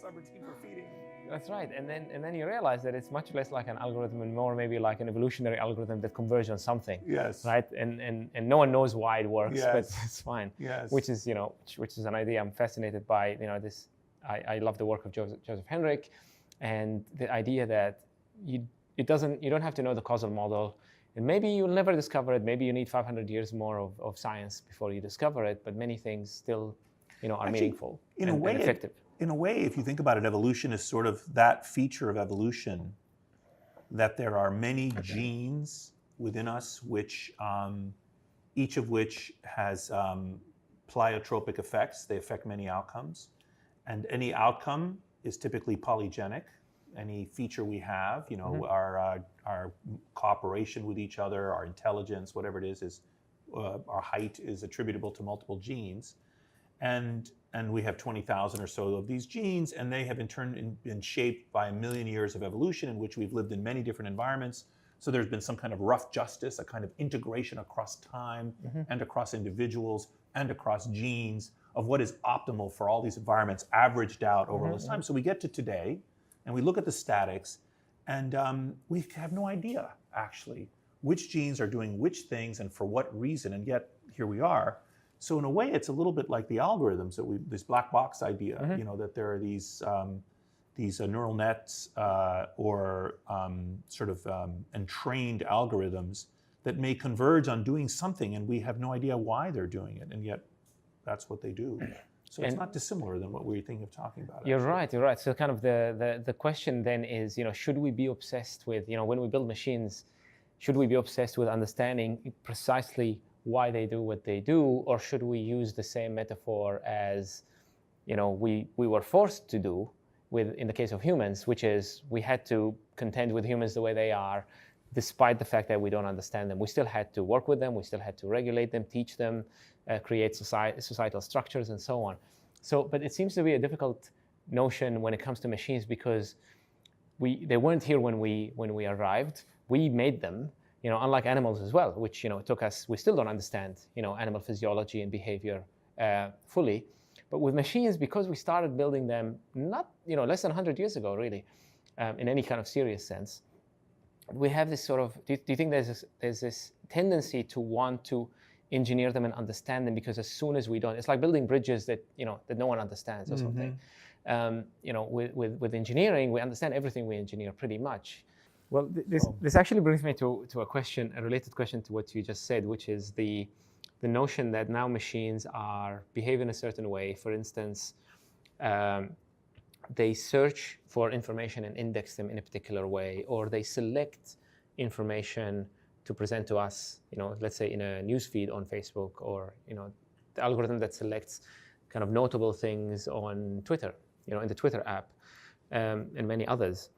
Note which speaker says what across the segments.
Speaker 1: subroutine for feeding.
Speaker 2: That's right, and then you realize that it's much less like an algorithm and more maybe like an evolutionary algorithm that converges on something.
Speaker 1: Yes.
Speaker 2: Right, and no one knows why it works,
Speaker 1: Yes.
Speaker 2: but it's fine.
Speaker 1: Yes.
Speaker 2: Which is which is an idea I'm fascinated by. This I love the work of Joseph Henrich, and the idea that you don't have to know the causal model, and maybe you'll never discover it. Maybe you need 500 years more of science before you discover it, but many things still are actually meaningful and effective.
Speaker 1: In a way, if you think about it, evolution is sort of that feature of evolution, that there are many genes within us, which each of which has pleiotropic effects. They affect many outcomes, and any outcome is typically polygenic. Any feature we have, our cooperation with each other, our intelligence, whatever it is our height is attributable to multiple genes. And we have 20,000 or so of these genes, and they have in turn been shaped by a million years of evolution in which we've lived in many different environments. So there's been some kind of rough justice, a kind of integration across time and across individuals and across genes of what is optimal for all these environments averaged out over all this time. So we get to today, and we look at the statics, and we have no idea, actually, which genes are doing which things and for what reason, and yet here we are. So in a way, it's a little bit like the algorithms this black box idea, that there are these neural nets or entrained algorithms that may converge on doing something, and we have no idea why they're doing it, and yet that's what they do. So it's not dissimilar than what we were thinking of talking about.
Speaker 2: You're right. So kind of the question then is, should we be obsessed with, when we build machines, should we be obsessed with understanding precisely why they do what they do, or should we use the same metaphor as we were forced to do in the case of humans, which is we had to contend with humans the way they are, despite the fact that we don't understand them. We still had to work with them, we still had to regulate them, teach them, create societal structures and so on. But it seems to be a difficult notion when it comes to machines, because they weren't here when we arrived. We made them. Unlike animals as well, which it took us. We still don't understand animal physiology and behavior fully, but with machines, because we started building them not less than 100 years ago, really, in any kind of serious sense, we have this sort of. Do you think there's this tendency to want to engineer them and understand them? Because as soon as we don't, it's like building bridges that that no one understands or something. With engineering, we understand everything we engineer pretty much. Well, this actually brings me to a related question to what you just said, which is the notion that now machines behave in a certain way. For instance, they search for information and index them in a particular way, or they select information to present to us, let's say in a newsfeed on Facebook, or the algorithm that selects kind of notable things on Twitter, in the Twitter app, and many others.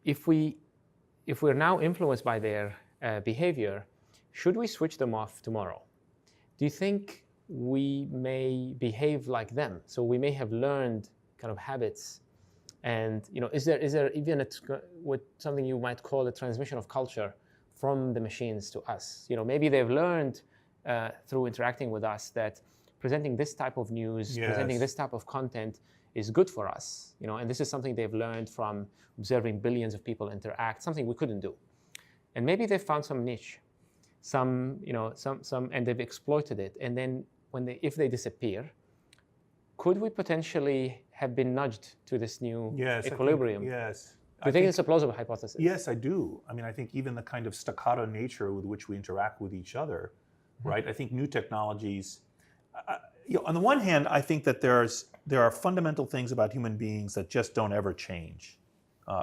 Speaker 2: If we're now influenced by their behavior, should we switch them off tomorrow? Do you think we may behave like them? So we may have learned kind of habits, and is there even something you might call a transmission of culture from the machines to us? Maybe they've learned through interacting with us that presenting this type of news, presenting this type of content is good for us, and this is something they've learned from observing billions of people interact, something we couldn't do. And maybe they've found some niche, and they've exploited it. And then if they disappear, could we potentially have been nudged to this new equilibrium?
Speaker 1: Do
Speaker 2: you think it's a plausible hypothesis?
Speaker 1: Yes, I do. I mean, I think even the kind of staccato nature with which we interact with each other, right? I think new technologies, on the one hand, I think that there are fundamental things about human beings that just don't ever change,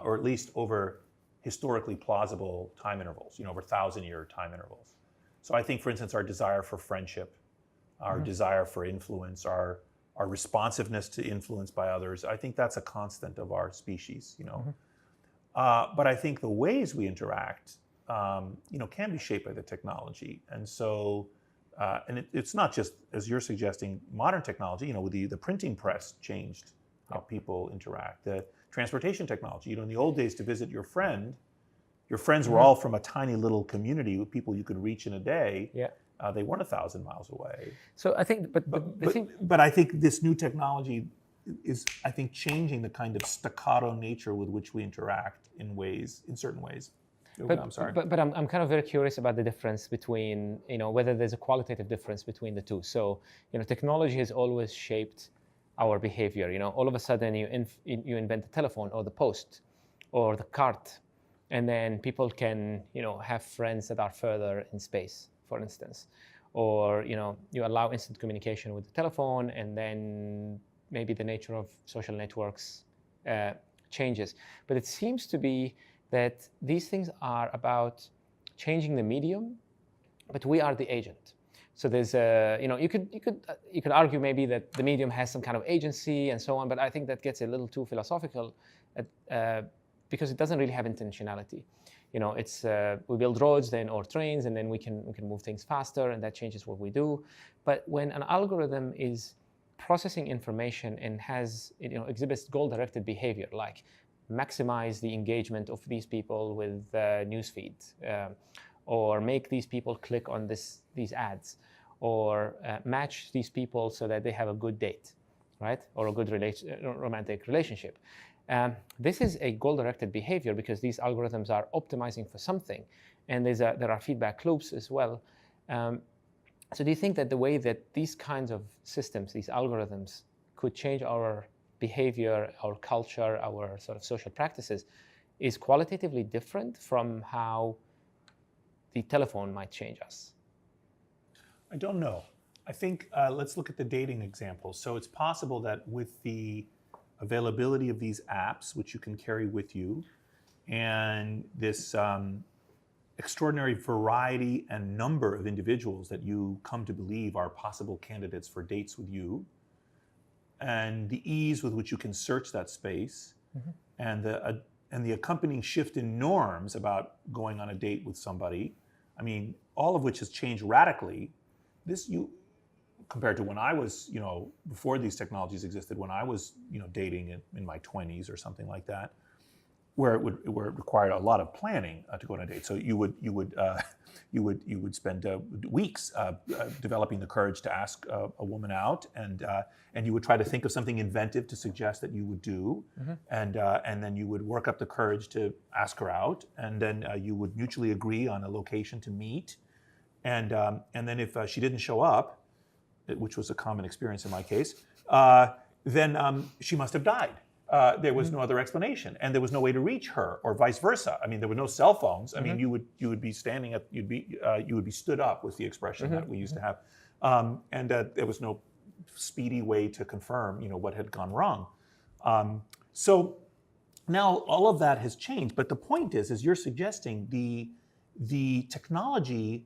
Speaker 1: or at least over historically plausible time intervals, over 1,000-year time intervals. So I think, for instance, our desire for friendship, our desire for influence, our responsiveness to influence by others, I think that's a constant of our species, But I think the ways we interact, can be shaped by the technology. And so, and it's not just, as you're suggesting, modern technology, with the printing press changed how people interact. The transportation technology, in the old days, to visit your friends were all from a tiny little community with people you could reach in a day. They weren't 1,000 miles away.
Speaker 2: So I think,
Speaker 1: but I think this new technology is, I think, changing the kind of staccato nature with which we interact in certain ways. I'm sorry.
Speaker 2: But I'm kind of very curious about the difference between, whether there's a qualitative difference between the two. So, technology has always shaped our behavior. All of a sudden you invent the telephone or the post or the cart, and then people can, have friends that are further in space, for instance. Or, you allow instant communication with the telephone, and then maybe the nature of social networks changes. But it seems to be that these things are about changing the medium, but we are the agent. So there's you could argue maybe that the medium has some kind of agency and so on, but I think that gets a little too philosophical because it doesn't really have intentionality. It's we build roads then or trains, and then we can move things faster, and that changes what we do. But when an algorithm is processing information and has exhibits goal-directed behavior, like maximize the engagement of these people with newsfeed, or make these people click on these ads, or match these people so that they have a good date, right? Or a good romantic relationship. This is a goal-directed behavior because these algorithms are optimizing for something, and there are feedback loops as well. So do you think that the way that these kinds of systems, these algorithms, could change our behavior, our culture, our sort of social practices, is qualitatively different from how the telephone might change us?
Speaker 1: I don't know. I think let's look at the dating example. So it's possible that with the availability of these apps, which you can carry with you, and this extraordinary variety and number of individuals that you come to believe are possible candidates for dates with you, and the ease with which you can search that space, and the accompanying shift in norms about going on a date with somebody, I mean, all of which has changed radically. Compared to when I was, before these technologies existed, when I was, dating in my 20s or something like that, where it required a lot of planning to go on a date. So you would spend weeks developing the courage to ask a woman out, and you would try to think of something inventive to suggest that you would do, and then you would work up the courage to ask her out, and then you would mutually agree on a location to meet, and then if she didn't show up, which was a common experience in my case, then she must have died. There was no other explanation, and there was no way to reach her, or vice versa. I mean, there were no cell phones. I mean, you would be standing at you would be stood up, was the expression that we used to have, and there was no speedy way to confirm, what had gone wrong. So now all of that has changed. But the point is, as you're suggesting, the technology,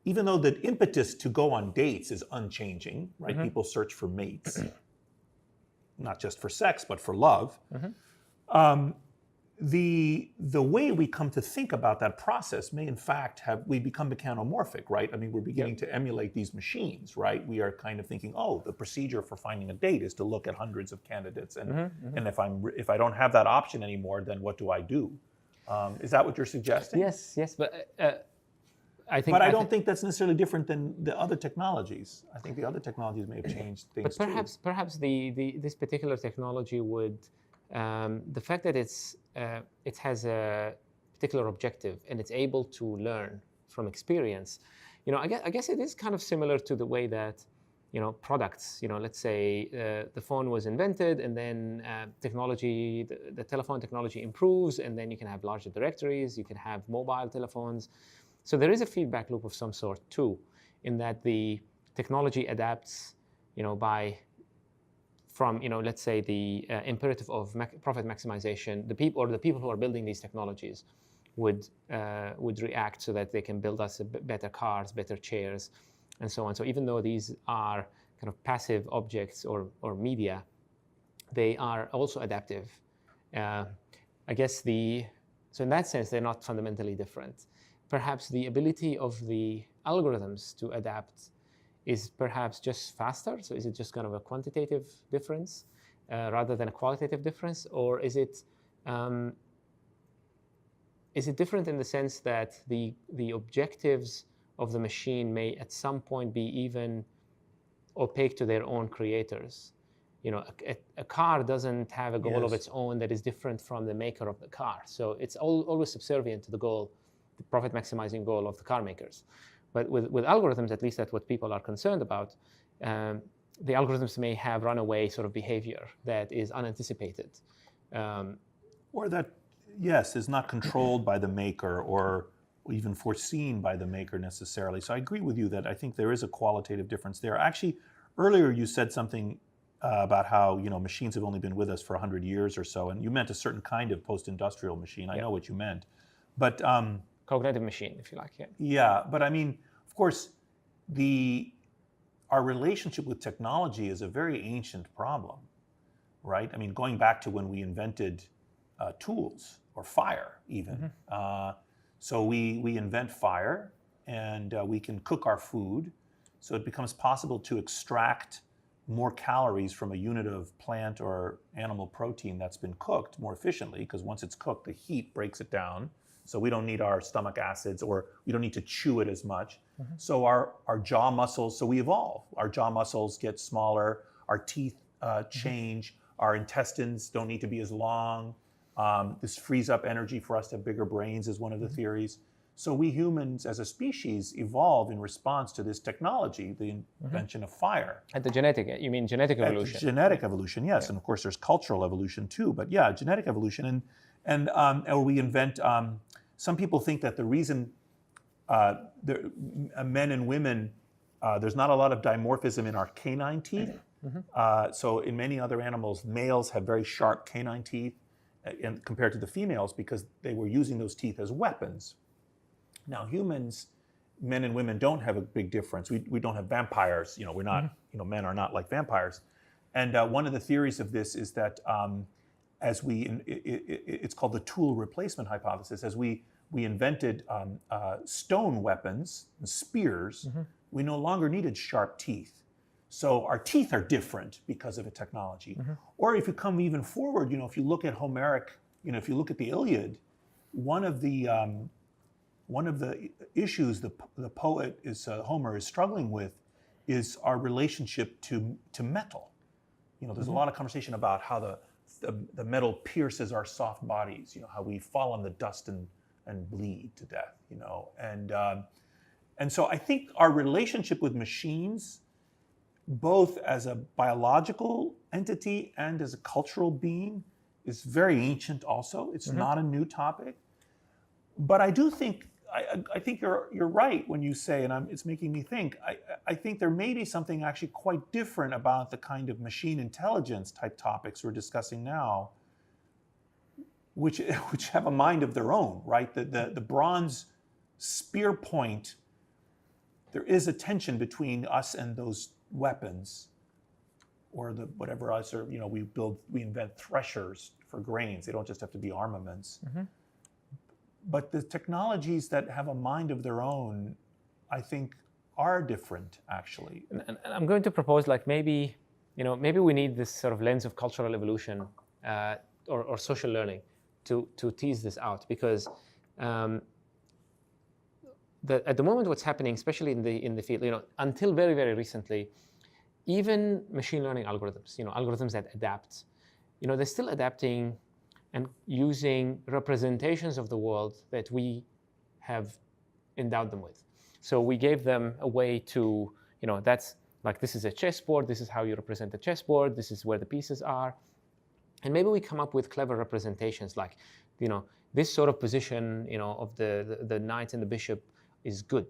Speaker 1: even though the impetus to go on dates is unchanging, right? People search for mates. Not just for sex, but for love. The way we come to think about that process may in fact we become mechanomorphic, right? I mean, we're beginning to emulate these machines, right? We are kind of thinking, oh, the procedure for finding a date is to look at hundreds of candidates, and if I don't have that option anymore, then what do I do? Is that what you're suggesting?
Speaker 2: Yes, but I
Speaker 1: don't think that's necessarily different than the other technologies. I think the other technologies may have changed things
Speaker 2: too. But perhaps this particular technology would, the fact that it has a particular objective and it's able to learn from experience. I guess it is kind of similar to the way that products. Let's say the phone was invented, and then technology, the telephone technology improves, and then you can have larger directories. You can have mobile telephones. So there is a feedback loop of some sort too, in that the technology adapts, from let's say the imperative of profit maximization. The people who are building these technologies would react so that they can build us better cars, better chairs, and so on. So even though these are kind of passive objects or media, they are also adaptive. I guess so in that sense, they're not fundamentally different. Perhaps the ability of the algorithms to adapt is perhaps just faster. So is it just kind of a quantitative difference rather than a qualitative difference? Or is it different in the sense that the objectives of the machine may at some point be even opaque to their own creators? a car doesn't have a goal of
Speaker 1: Yes.
Speaker 2: its own that is different from the maker of the car. So it's always subservient to the goal, the profit maximizing goal of the car makers. But with algorithms, at least that's what people are concerned about, the algorithms may have runaway sort of behavior that is unanticipated.
Speaker 1: Or that, yes, is not controlled by the maker or even foreseen by the maker necessarily. So I agree with you that I think there is a qualitative difference there. Actually, earlier you said something about how machines have only been with us for 100 years or so, and you meant a certain kind of post-industrial machine. I know what you meant, but
Speaker 2: cognitive machine, if you like.
Speaker 1: Yeah, but I mean, of course, our relationship with technology is a very ancient problem, right? I mean, going back to when we invented tools or fire, even. So we invent fire, and we can cook our food, so it becomes possible to extract more calories from a unit of plant or animal protein that's been cooked more efficiently, because once it's cooked, the heat breaks it down. So we don't need our stomach acids, or we don't need to chew it as much. So our jaw muscles, so we evolve. Our jaw muscles get smaller, our teeth change, our intestines don't need to be as long. This frees up energy for us to have bigger brains, is one of the theories. So we humans as a species evolved in response to this technology, the invention of fire.
Speaker 2: At the you mean genetic evolution?
Speaker 1: Genetic evolution, yes. Yeah. And of course there's cultural evolution too, but yeah, genetic evolution. Or we invent, some people think that the reason men and women, there's not a lot of dimorphism in our canine teeth. So in many other animals, males have very sharp canine teeth compared to the females, because they were using those teeth as weapons. Now humans, men and women, don't have a big difference. We don't have vampires. We're not. Men are not like vampires. And one of the theories of this is that it's called the tool replacement hypothesis. As we invented stone weapons, spears, we no longer needed sharp teeth. So our teeth are different because of a technology. Or if you come even forward, if you look at Homeric, if you look at the Iliad, one of the issues the poet Homer is struggling with is our relationship to metal. There's a lot of conversation about how the metal pierces our soft bodies. How we fall on the dust and bleed to death. And so I think our relationship with machines, both as a biological entity and as a cultural being, is very ancient also. It's not a new topic. But I do think, I think you're right when you say, and it's making me think, I think there may be something actually quite different about the kind of machine intelligence type topics we're discussing now, which have a mind of their own, right? The bronze spear point, there is a tension between us and those weapons, or whatever else, or we invent threshers for grains. They don't just have to be armaments. But the technologies that have a mind of their own, I think, are different actually.
Speaker 2: And I'm going to propose, like, maybe we need this sort of lens of cultural evolution or social learning to tease this out, because at the moment what's happening, especially in the field, until very, very recently, even machine learning algorithms, algorithms that adapt, they're still adapting and using representations of the world that we have endowed them with. So we gave them a way to, that's like, this is a chessboard, this is how you represent a chessboard, this is where the pieces are. And maybe we come up with clever representations like, this sort of position, of the knight and the bishop is good.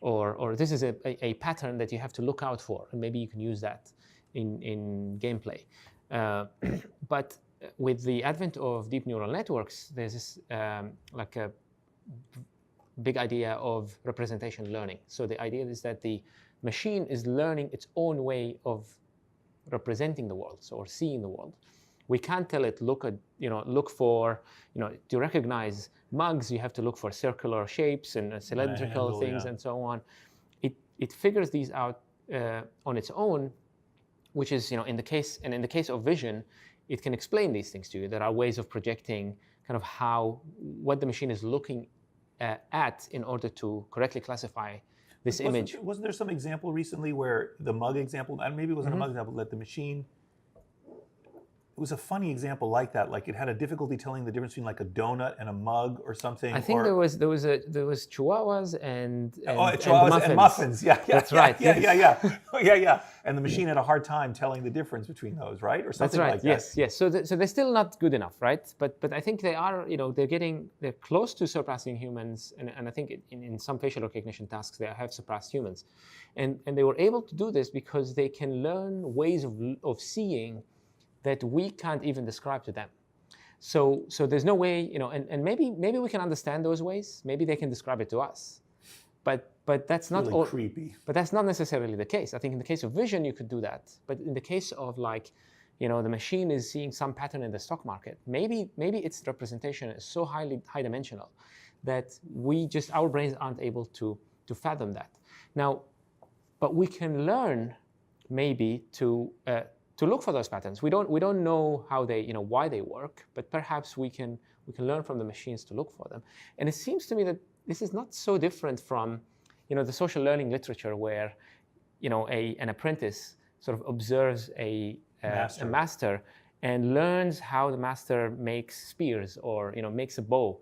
Speaker 2: Or this is a pattern that you have to look out for, and maybe you can use that in gameplay. But with the advent of deep neural networks, there's this like a big idea of representation learning. So the idea is that the machine is learning its own way of representing the world, or seeing the world. We can't tell it, look for, to recognize mugs, you have to look for circular shapes and cylindrical things, and so on. It figures these out on its own, which is, in the case of vision, it can explain these things to you. There are ways of projecting kind of what the machine is looking at in order to correctly classify this image.
Speaker 1: Wasn't there some example recently where the mug example, and maybe it wasn't a mug example, that the machine was a funny example like that. Like it had a difficulty telling the difference between like a donut and a mug or something.
Speaker 2: I think
Speaker 1: or,
Speaker 2: there was chihuahuas and
Speaker 1: chihuahuas and muffins. Yeah,
Speaker 2: That's right.
Speaker 1: Yeah. And the machine had a hard time telling the difference between those, right? Or
Speaker 2: That's
Speaker 1: something
Speaker 2: right.
Speaker 1: like that.
Speaker 2: Yes. So they're still not good enough, right? But I think they are. They're close to surpassing humans, and I think in some facial recognition tasks they have surpassed humans, and they were able to do this because they can learn ways of seeing that we can't even describe to them. So there's no way, and maybe we can understand those ways. Maybe they can describe it to us, but that's not
Speaker 1: really creepy.
Speaker 2: But that's not necessarily the case. I think in the case of vision, you could do that. But in the case of the machine is seeing some pattern in the stock market. Maybe its representation is so high dimensional that our brains aren't able to fathom that. Now, but we can learn maybe to look for those patterns. We don't know how they, why they work, but perhaps we can learn from the machines to look for them. And it seems to me that this is not so different from, the social learning literature where, an apprentice sort of observes a master and learns how the master makes spears or, makes a bow,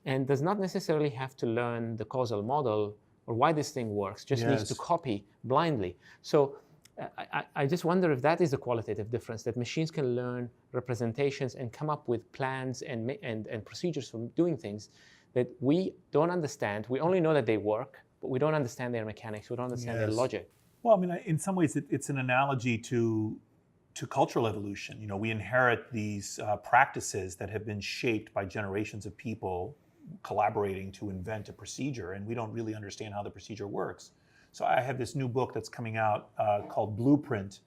Speaker 2: and does not necessarily have to learn the causal model or why this thing works, just needs to copy blindly. So I just wonder if that is the qualitative difference, that machines can learn representations and come up with plans and procedures for doing things that we don't understand. We only know that they work, but we don't understand their mechanics. We don't understand their logic.
Speaker 1: Well, I mean, in some ways, it's an analogy to cultural evolution. We inherit these practices that have been shaped by generations of people collaborating to invent a procedure, and we don't really understand how the procedure works. So I have this new book that's coming out called Blueprint,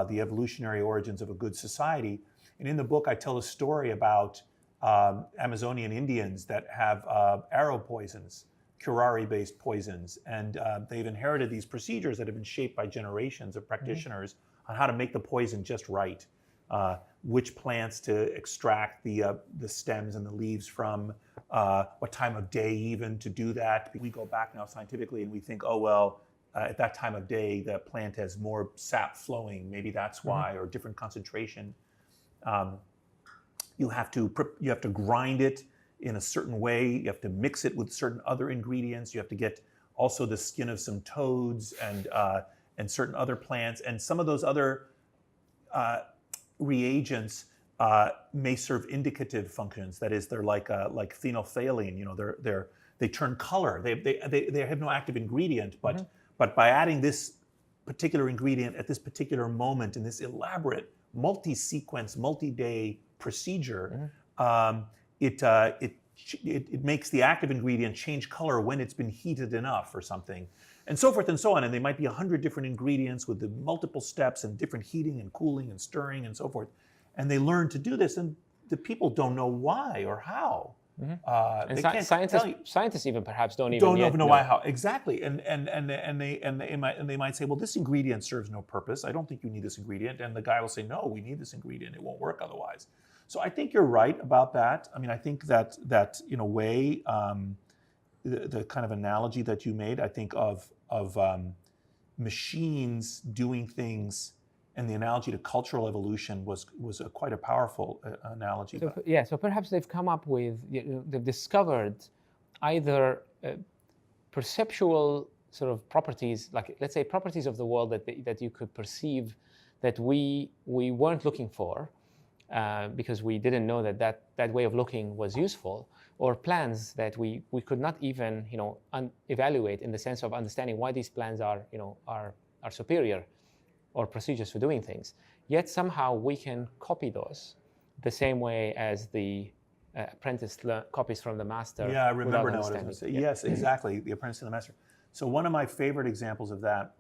Speaker 1: The Evolutionary Origins of a Good Society. And in the book, I tell a story about Amazonian Indians that have arrow poisons, curare-based poisons. And they've inherited these procedures that have been shaped by generations of practitioners on how to make the poison just right, which plants to extract the stems and the leaves from, what time of day even to do that. We go back now scientifically and we think, oh, well, at that time of day, the plant has more sap flowing. Maybe that's why, or different concentration. You have to grind it in a certain way. You have to mix it with certain other ingredients. You have to get also the skin of some toads and certain other plants. And some of those other reagents may serve indicative functions. That is, they're like phenolphthalein. They turn color. They have no active ingredient, but by adding this particular ingredient at this particular moment in this elaborate multi-sequence, multi-day procedure, it makes the active ingredient change color when it's been heated enough or something, and so forth and so on. And they might be 100 different ingredients with the multiple steps and different heating and cooling and stirring and so forth. And they learn to do this, and the people don't know why or how.
Speaker 2: And scientists even perhaps don't
Speaker 1: even know why, how exactly. And they might say, well, this ingredient serves no purpose. I don't think you need this ingredient. And the guy will say, no, we need this ingredient. It won't work otherwise. So I think you're right about that. I mean, I think that in a way, the kind of analogy that you made, I think of machines doing things. And the analogy to cultural evolution was quite a powerful analogy.
Speaker 2: So perhaps they've come up with, they've discovered either perceptual sort of properties, like let's say properties of the world that you could perceive that we weren't looking for because we didn't know that way of looking was useful, or plans that we could not even evaluate in the sense of understanding why these plans are superior, or procedures for doing things. Yet somehow we can copy those the same way as the apprentice copies from the master.
Speaker 1: Yeah, I remember now what I was going to say. Yes, exactly, the apprentice and the master. So one of my favorite examples of that,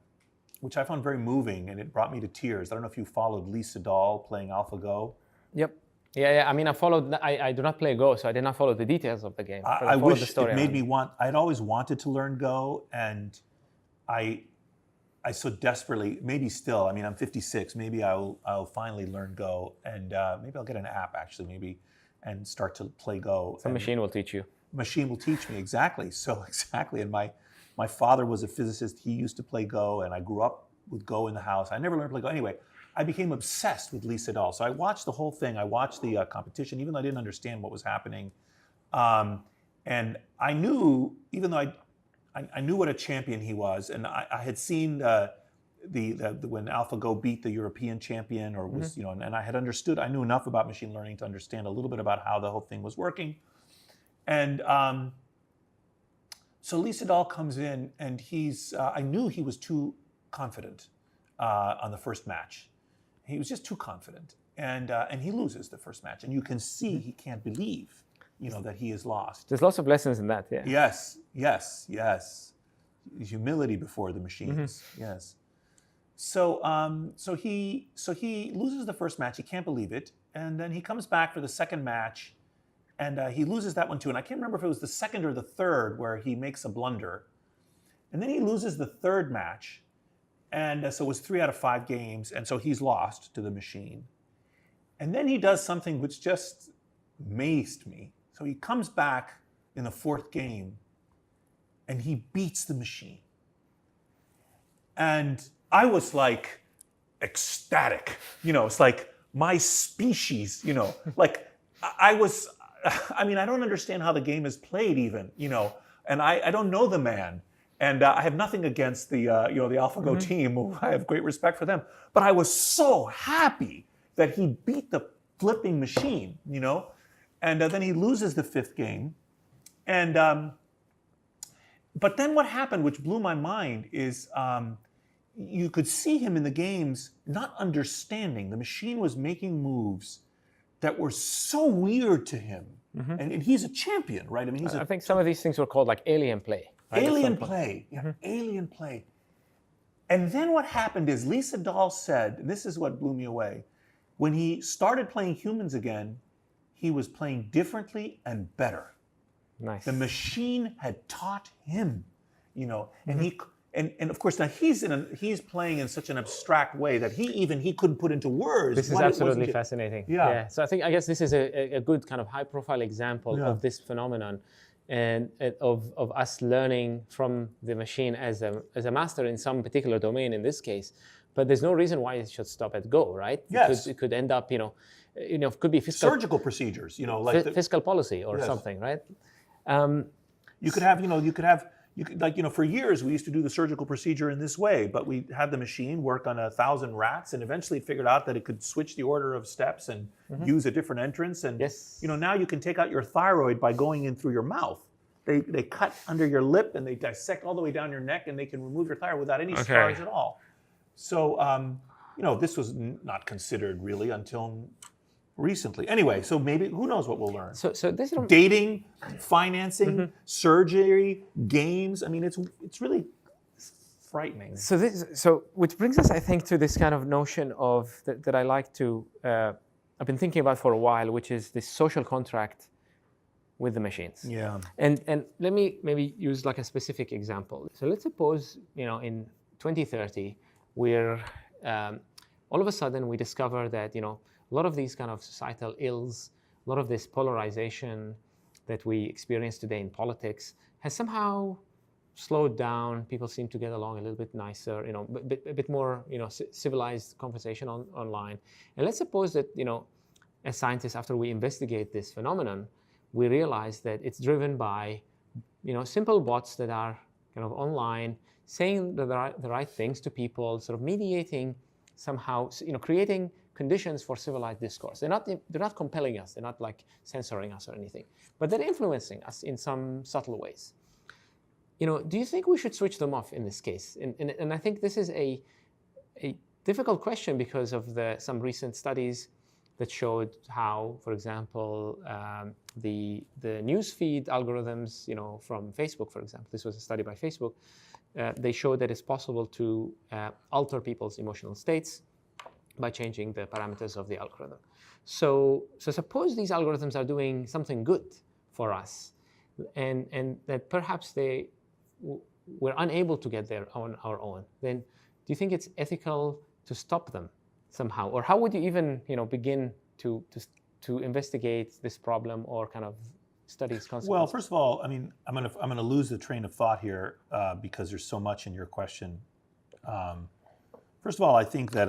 Speaker 1: which I found very moving, and it brought me to tears. I don't know if you followed Lee Sedol playing AlphaGo.
Speaker 2: Yep. Yeah. I mean, I do not play Go, so I did not follow the details of the game.
Speaker 1: I wish it made me want. I'd always wanted to learn Go, and I so desperately, maybe still. I mean, I'm 56. Maybe I'll finally learn Go, and maybe I'll get an app actually, and start to play Go.
Speaker 2: Some machine will teach you.
Speaker 1: Machine will teach me, exactly. So exactly, and my father was a physicist. He used to play Go, and I grew up with Go in the house. I never learned to play Go. Anyway, I became obsessed with Lee Sedol. So I watched the whole thing. I watched the competition, even though I didn't understand what was happening. And I knew, even though I knew what a champion he was, and I had seen when AlphaGo beat the European champion, or was and I had understood. I knew enough about machine learning to understand a little bit about how the whole thing was working. And so Lee Sedol comes in, and I knew he was too confident on the first match. He was just too confident, and he loses the first match, and you can see he can't believe, that he is lost.
Speaker 2: There's lots of lessons in that, yeah.
Speaker 1: Yes. Humility before the machines. Yes. So he loses the first match. He can't believe it, and then he comes back for the second match, and he loses that one too. And I can't remember if it was the second or the third where he makes a blunder, and then he loses the third match. And so it was 3 out of 5 games, and so he's lost to the machine. And then he does something which just amazed me. So he comes back in the 4th game, and he beats the machine. And I was like ecstatic. It's like my species, like I don't understand how the game is played even, and I don't know the man. And I have nothing against the AlphaGo team. I have great respect for them. But I was so happy that he beat the flipping machine, And then he loses the 5th game. And but then what happened, which blew my mind, is you could see him in the games not understanding. The machine was making moves that were so weird to him. And he's a champion, right? I mean,
Speaker 2: I think some of these things were called like alien play. Right?
Speaker 1: Alien play, alien play. And then what happened is Lee Sedol said, and this is what blew me away, when he started playing humans again, he was playing differently and better.
Speaker 2: Nice.
Speaker 1: The machine had taught him, and of course now he's playing in such an abstract way that he couldn't put into words.
Speaker 2: This is absolutely fascinating.
Speaker 1: Yeah.
Speaker 2: So I guess this is a good kind of high-profile example of this phenomenon. And of us learning from the machine as a master in some particular domain in this case, but there's no reason why it should stop at Go, right?
Speaker 1: Yes.
Speaker 2: It could end up, it could be
Speaker 1: surgical procedures, like
Speaker 2: fiscal policy or something, right?
Speaker 1: You could have, for years we used to do the surgical procedure in this way, but we had the machine work on 1,000 rats, and eventually figured out that it could switch the order of steps and use a different entrance. And now you can take out your thyroid by going in through your mouth. They cut under your lip and they dissect all the way down your neck, and they can remove your thyroid without any scars at all. So this was not considered really until recently. Anyway, so maybe who knows what we'll learn.
Speaker 2: So this is
Speaker 1: dating, financing, surgery, games. I mean, it's really frightening.
Speaker 2: So which brings us, I think, to this kind of notion of that I like to I've been thinking about for a while, which is this social contract with the machines.
Speaker 1: Yeah.
Speaker 2: And let me maybe use like a specific example. So let's suppose in 2030 we're all of a sudden we discover that a lot of these kind of societal ills, a lot of this polarization that we experience today in politics has somehow slowed down. People seem to get along a little bit nicer, a bit more, civilized conversation online. And let's suppose that, as scientists, after we investigate this phenomenon, we realize that it's driven by, simple bots that are kind of online, saying the right things to people, sort of mediating somehow, creating conditions for civilized discourse. They're not compelling us. They're not like censoring us or anything, but they're influencing us in some subtle ways. Do you think we should switch them off in this case? And I think this is a difficult question because of some recent studies that showed how, for example, the newsfeed algorithms, from Facebook, for example, this was a study by Facebook, they showed that it's possible to alter people's emotional states by changing the parameters of the algorithm. So suppose these algorithms are doing something good for us, and that perhaps we're unable to get there on our own. Then, do you think it's ethical to stop them somehow, or how would you even begin to investigate this problem or kind of study its consequences?
Speaker 1: Well, first of all, I mean, I'm gonna lose the train of thought here because there's so much in your question. First of all, I think that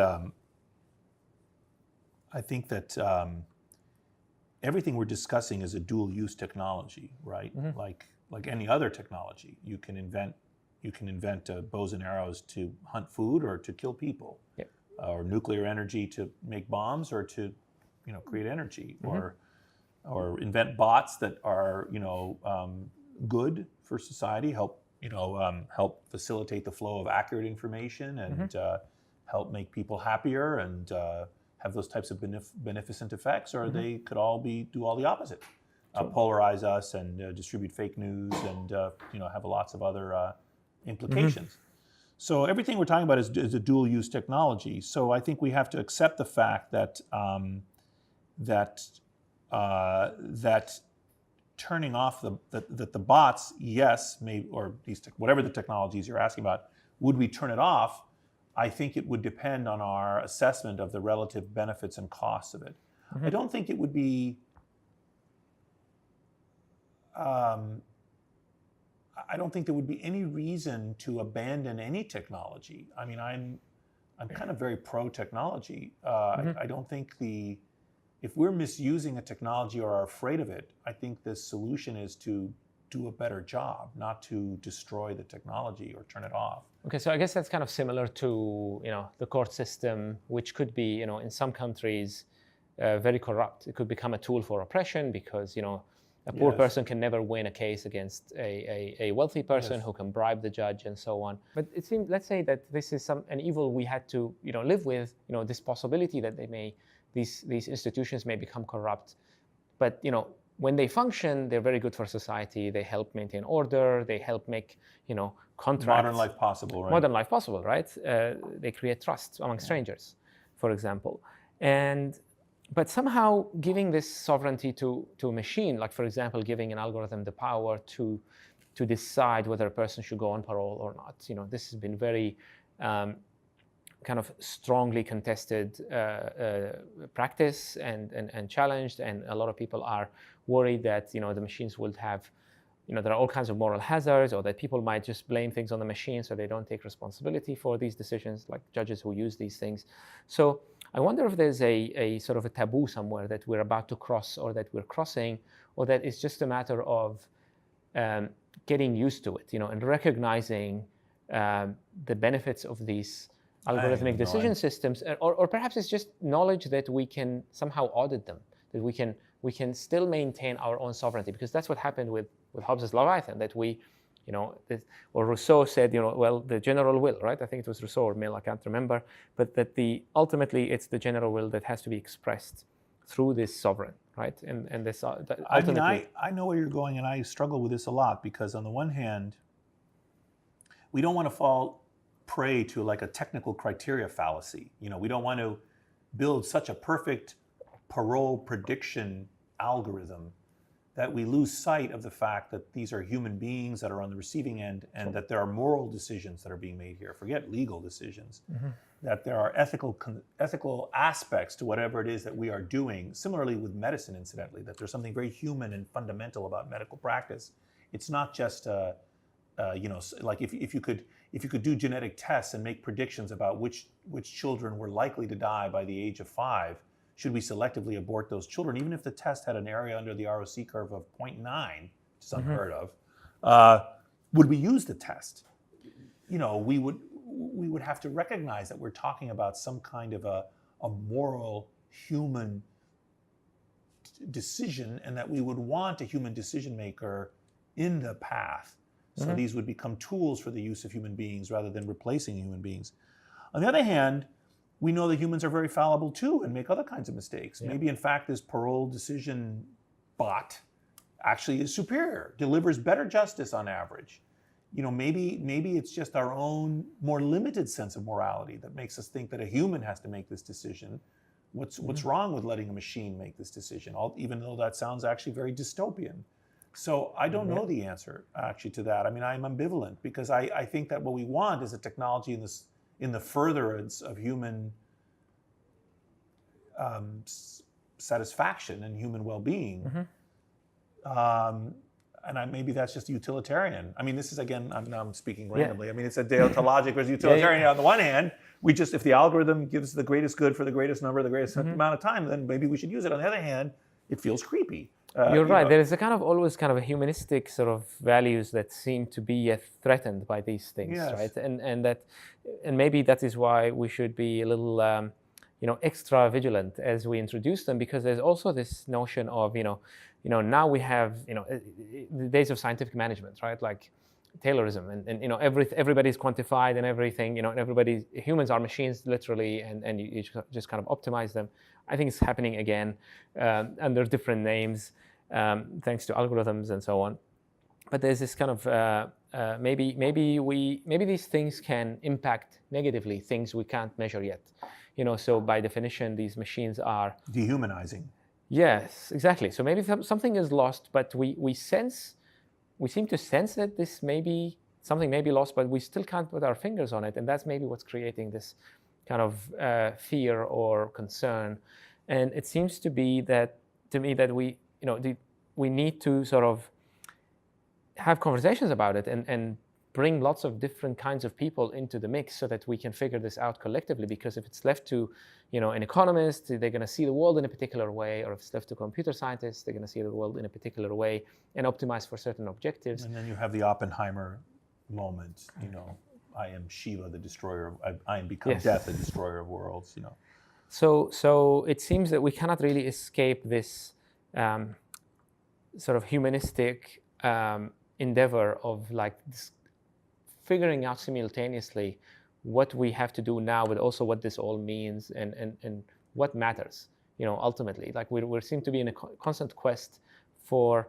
Speaker 1: everything we're discussing is a dual-use technology, right? Like any other technology, you can invent bows and arrows to hunt food or to kill people, or nuclear energy to make bombs or to, create energy, or invent bots that are, good for society, help facilitate the flow of accurate information and help make people happier and have those types of beneficent effects, or they could do all the opposite, polarize us and distribute fake news and have lots of other implications. So everything we're talking about is a dual-use technology. So I think we have to accept the fact that that turning off the bots, yes, maybe, or these whatever the technologies you're asking about, would we turn it off? I think it would depend on our assessment of the relative benefits and costs of it. I don't think it would be. I don't think there would be any reason to abandon any technology. I mean, I'm kind of very pro-technology. I don't think if we're misusing a technology or are afraid of it, I think the solution is to do a better job, not to destroy the technology or turn it off.
Speaker 2: Okay, so I guess that's kind of similar to the court system, which could be in some countries very corrupt. It could become a tool for oppression because a poor person can never win a case against a wealthy person who can bribe the judge and so on. But it seems, let's say that this is an evil we had to live with, this possibility that these institutions may become corrupt. But when they function, they're very good for society. They help maintain order. They help make contracts.
Speaker 1: Modern life possible, right?
Speaker 2: Modern life possible, right? They create trust among strangers, for example. But somehow giving this sovereignty to a machine, like for example, giving an algorithm the power to decide whether a person should go on parole or not. This has been very kind of strongly contested practice and challenged, and a lot of people are worried that the machines will have there are all kinds of moral hazards, or that people might just blame things on the machine so they don't take responsibility for these decisions, like judges who use these things. So I wonder if there's a sort of a taboo somewhere that we're about to cross, or that we're crossing, or that it's just a matter of getting used to it, and recognizing the benefits of these algorithmic decision systems, or perhaps it's just knowledge that we can somehow audit them, that we can still maintain our own sovereignty, because that's what happened with Hobbes' Leviathan, that we, or Rousseau said, well, the general will, right? I think it was Rousseau or Mill, I can't remember, but that ultimately it's the general will that has to be expressed through this sovereign, right? And this ultimately.
Speaker 1: I know where you're going, and I struggle with this a lot, because on the one hand, we don't want to fall prey to like a technical criteria fallacy. We don't want to build such a perfect parole prediction algorithm that we lose sight of the fact that these are human beings that are on the receiving end, and that there are moral decisions that are being made here. Forget legal decisions. That there are ethical aspects to whatever it is that we are doing. Similarly with medicine, incidentally, that there's something very human and fundamental about medical practice. It's not just like if you could do genetic tests and make predictions about which children were likely to die by the age of 5, should we selectively abort those children, even if the test had an area under the ROC curve of 0.9, which is unheard of? Would we use the test? We would have to recognize that we're talking about some kind of a moral human decision, and that we would want a human decision maker in the path. So these would become tools for the use of human beings rather than replacing human beings. On the other hand, we know that humans are very fallible too and make other kinds of mistakes. Maybe in fact this parole decision bot actually is superior, delivers better justice on average. Maybe it's just our own more limited sense of morality that makes us think that a human has to make this decision. What's wrong with letting a machine make this decision, even though that sounds actually very dystopian? So I don't know the answer actually to that. I mean, I'm ambivalent, because I think that what we want is a technology in the furtherance of human satisfaction and human well-being. And maybe that's just utilitarian. I mean, this is, again, I'm speaking randomly. I mean, it's a deontologic versus utilitarian on the one hand, we just, if the algorithm gives the greatest good for the greatest number, the greatest amount of time, then maybe we should use it. On the other hand, it feels creepy.
Speaker 2: You're right. There is a kind of always kind of a humanistic sort of values that seem to be threatened by these things,
Speaker 1: Yes.
Speaker 2: right? And maybe that is why we should be a little, extra vigilant as we introduce them, because there's also this notion of, now we have, the days of scientific management, right? Like Taylorism, and everybody's quantified and everything, and humans are machines literally, and you just kind of optimize them. I think it's happening again under different names, thanks to algorithms and so on. But there's this kind of maybe these things can impact negatively things we can't measure yet. So by definition, these machines are
Speaker 1: dehumanizing.
Speaker 2: Yes, exactly. So maybe something is lost, but we seem to sense that something may be lost, but we still can't put our fingers on it, and that's maybe what's creating this kind of fear or concern. And it seems to be that we need to sort of have conversations about it and bring lots of different kinds of people into the mix so that we can figure this out collectively. Because if it's left to an economist, they're going to see the world in a particular way, or if it's left to computer scientists, they're going to see the world in a particular way and optimize for certain objectives.
Speaker 1: And then you have the Oppenheimer moment, I am Shiva, the destroyer I am become
Speaker 2: Yes.
Speaker 1: death, the destroyer of worlds,
Speaker 2: So it seems that we cannot really escape this sort of humanistic endeavor of like this, figuring out simultaneously what we have to do now, but also what this all means and what matters, ultimately. Like we seem to be in a constant quest for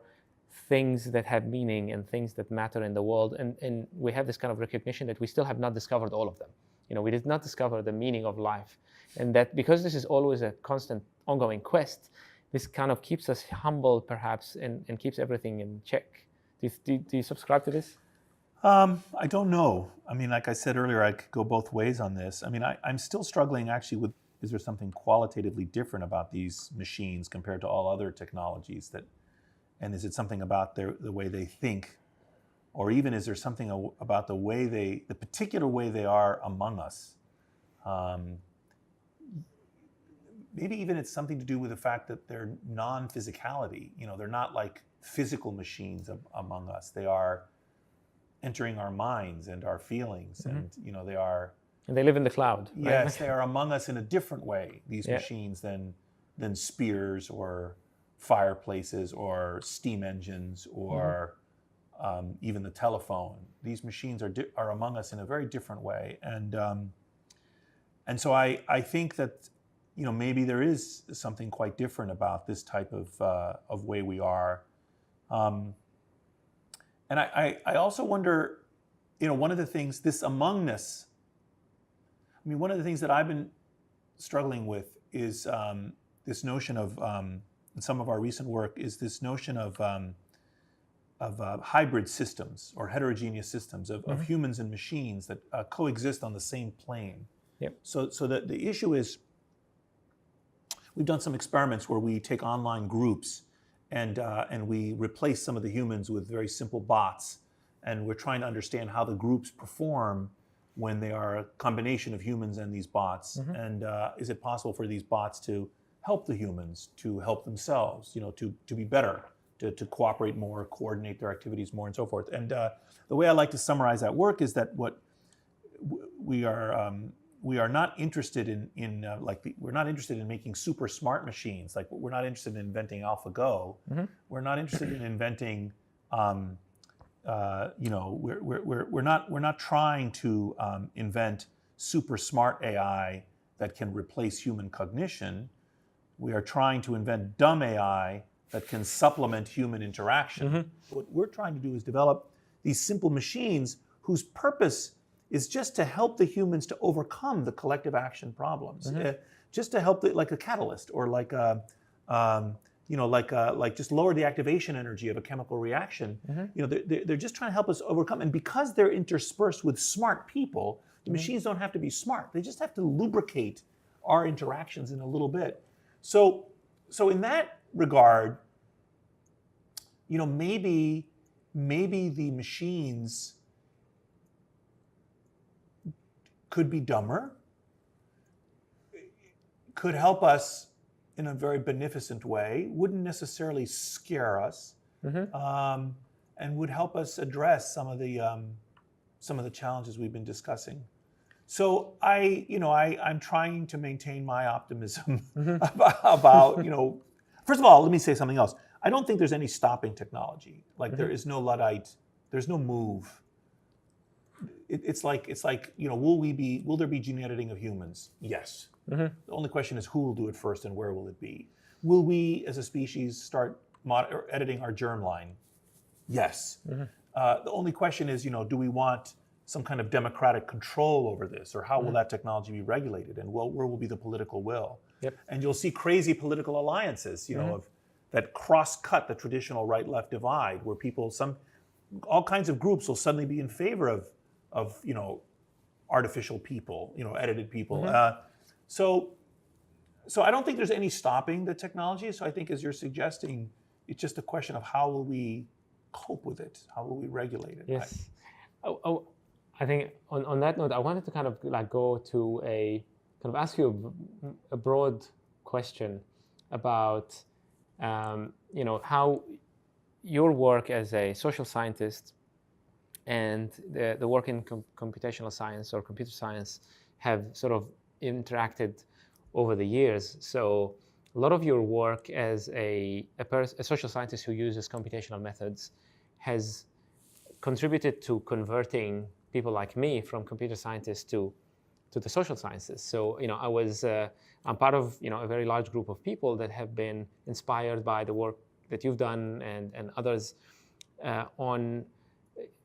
Speaker 2: things that have meaning and things that matter in the world. And we have this kind of recognition that we still have not discovered all of them. We did not discover the meaning of life. And that because this is always a constant ongoing quest, this kind of keeps us humble perhaps and keeps everything in check. Do you subscribe to this?
Speaker 1: I don't know. I mean, like I said earlier, I could go both ways on this. I mean, I'm still struggling actually with, is there something qualitatively different about these machines compared to all other technologies and is it something about the way they think, or even is there something about the particular way they are among us? Maybe even it's something to do with the fact that they're non-physicality. They're not like physical machines among us. They are entering our minds and our feelings, and they are.
Speaker 2: And they live in the cloud.
Speaker 1: Yes,
Speaker 2: right?
Speaker 1: They are among us in a different way. These machines than spears or fireplaces or steam engines or even the telephone. These machines are among us in a very different way, and so I think that maybe there is something quite different about this type of way we are. And I also wonder, one of the things, this amongness, one of the things that I've been struggling with is this notion of, in some of our recent work, is this notion of hybrid systems or heterogeneous systems of humans and machines that coexist on the same plane.
Speaker 2: Yep.
Speaker 1: So the issue is, we've done some experiments where we take online groups and we replace some of the humans with very simple bots, and we're trying to understand how the groups perform when they are a combination of humans and these bots, and is it possible for these bots to help the humans, to help themselves, to be better, to cooperate more, coordinate their activities more, and so forth. And the way I like to summarize that work is that what we are not interested in we're not interested in making super smart machines. Like, we're not interested in inventing AlphaGo. We're not interested in inventing, we're not trying to invent super smart AI that can replace human cognition. We are trying to invent dumb AI that can supplement human interaction. What we're trying to do is develop these simple machines whose purpose is just to help the humans to overcome the collective action problems, just to help, like a catalyst, or like just lower the activation energy of a chemical reaction. They're just trying to help us overcome. And because they're interspersed with smart people, the machines don't have to be smart. They just have to lubricate our interactions in a little bit. So in that regard, maybe the machines could be dumber, could help us in a very beneficent way, wouldn't necessarily scare us, and would help us address some of the challenges we've been discussing. So I'm trying to maintain my optimism about, first of all, let me say something else. I don't think there's any stopping technology. Like there is no Luddite, there's no move. It's like will there be gene editing of humans? Yes. The only question is who will do it first and where will it be? Will we as a species start editing our germline? Yes. The only question is, do we want some kind of democratic control over this, or how will that technology be regulated, and where will be the political will?
Speaker 2: Yep.
Speaker 1: And you'll see crazy political alliances, that cross-cut the traditional right-left divide, where all kinds of groups will suddenly be in favor of artificial people, edited people. So I don't think there's any stopping the technology. So I think, as you're suggesting, it's just a question of how will we cope with it? How will we regulate it?
Speaker 2: Yes. I think on that note, I wanted to kind of go to ask you a broad question about how your work as a social scientist and the work in computational science or computer science have sort of interacted over the years. So a lot of your work as a social scientist who uses computational methods has contributed to converting people like me from computer scientists to the social sciences. So I'm part of a very large group of people that have been inspired by the work that you've done and others on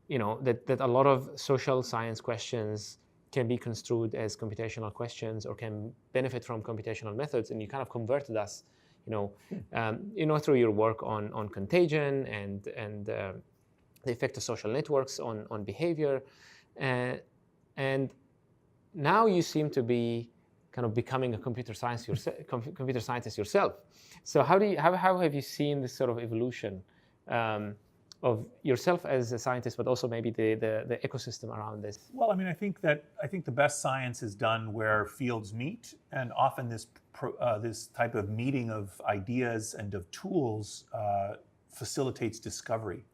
Speaker 2: that a lot of social science questions can be construed as computational questions or can benefit from computational methods, and you kind of converted us through your work on contagion and the effect of social networks on behavior, and now you seem to be kind of becoming a computer scientist yourself. So how have you seen this sort of evolution of yourself as a scientist, but also maybe the ecosystem around this?
Speaker 1: Well, I think the best science is done where fields meet, and often this type of meeting of ideas and of tools facilitates discovery.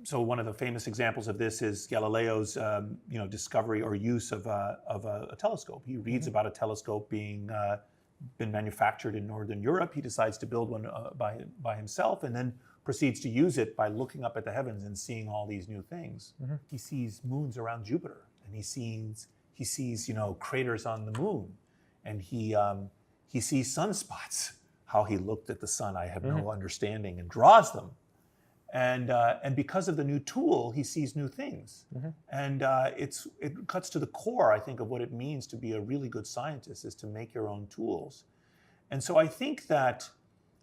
Speaker 1: So one of the famous examples of this is Galileo's discovery or use of a telescope. He reads about a telescope being been manufactured in Northern Europe. He decides to build one by himself, and then proceeds to use it by looking up at the heavens and seeing all these new things. He sees moons around Jupiter, and he sees craters on the moon, and he sees sunspots. How he looked at the sun, I have no understanding, and draws them. And because of the new tool, he sees new things. And it cuts to the core, I think, of what it means to be a really good scientist, is to make your own tools. And so I think that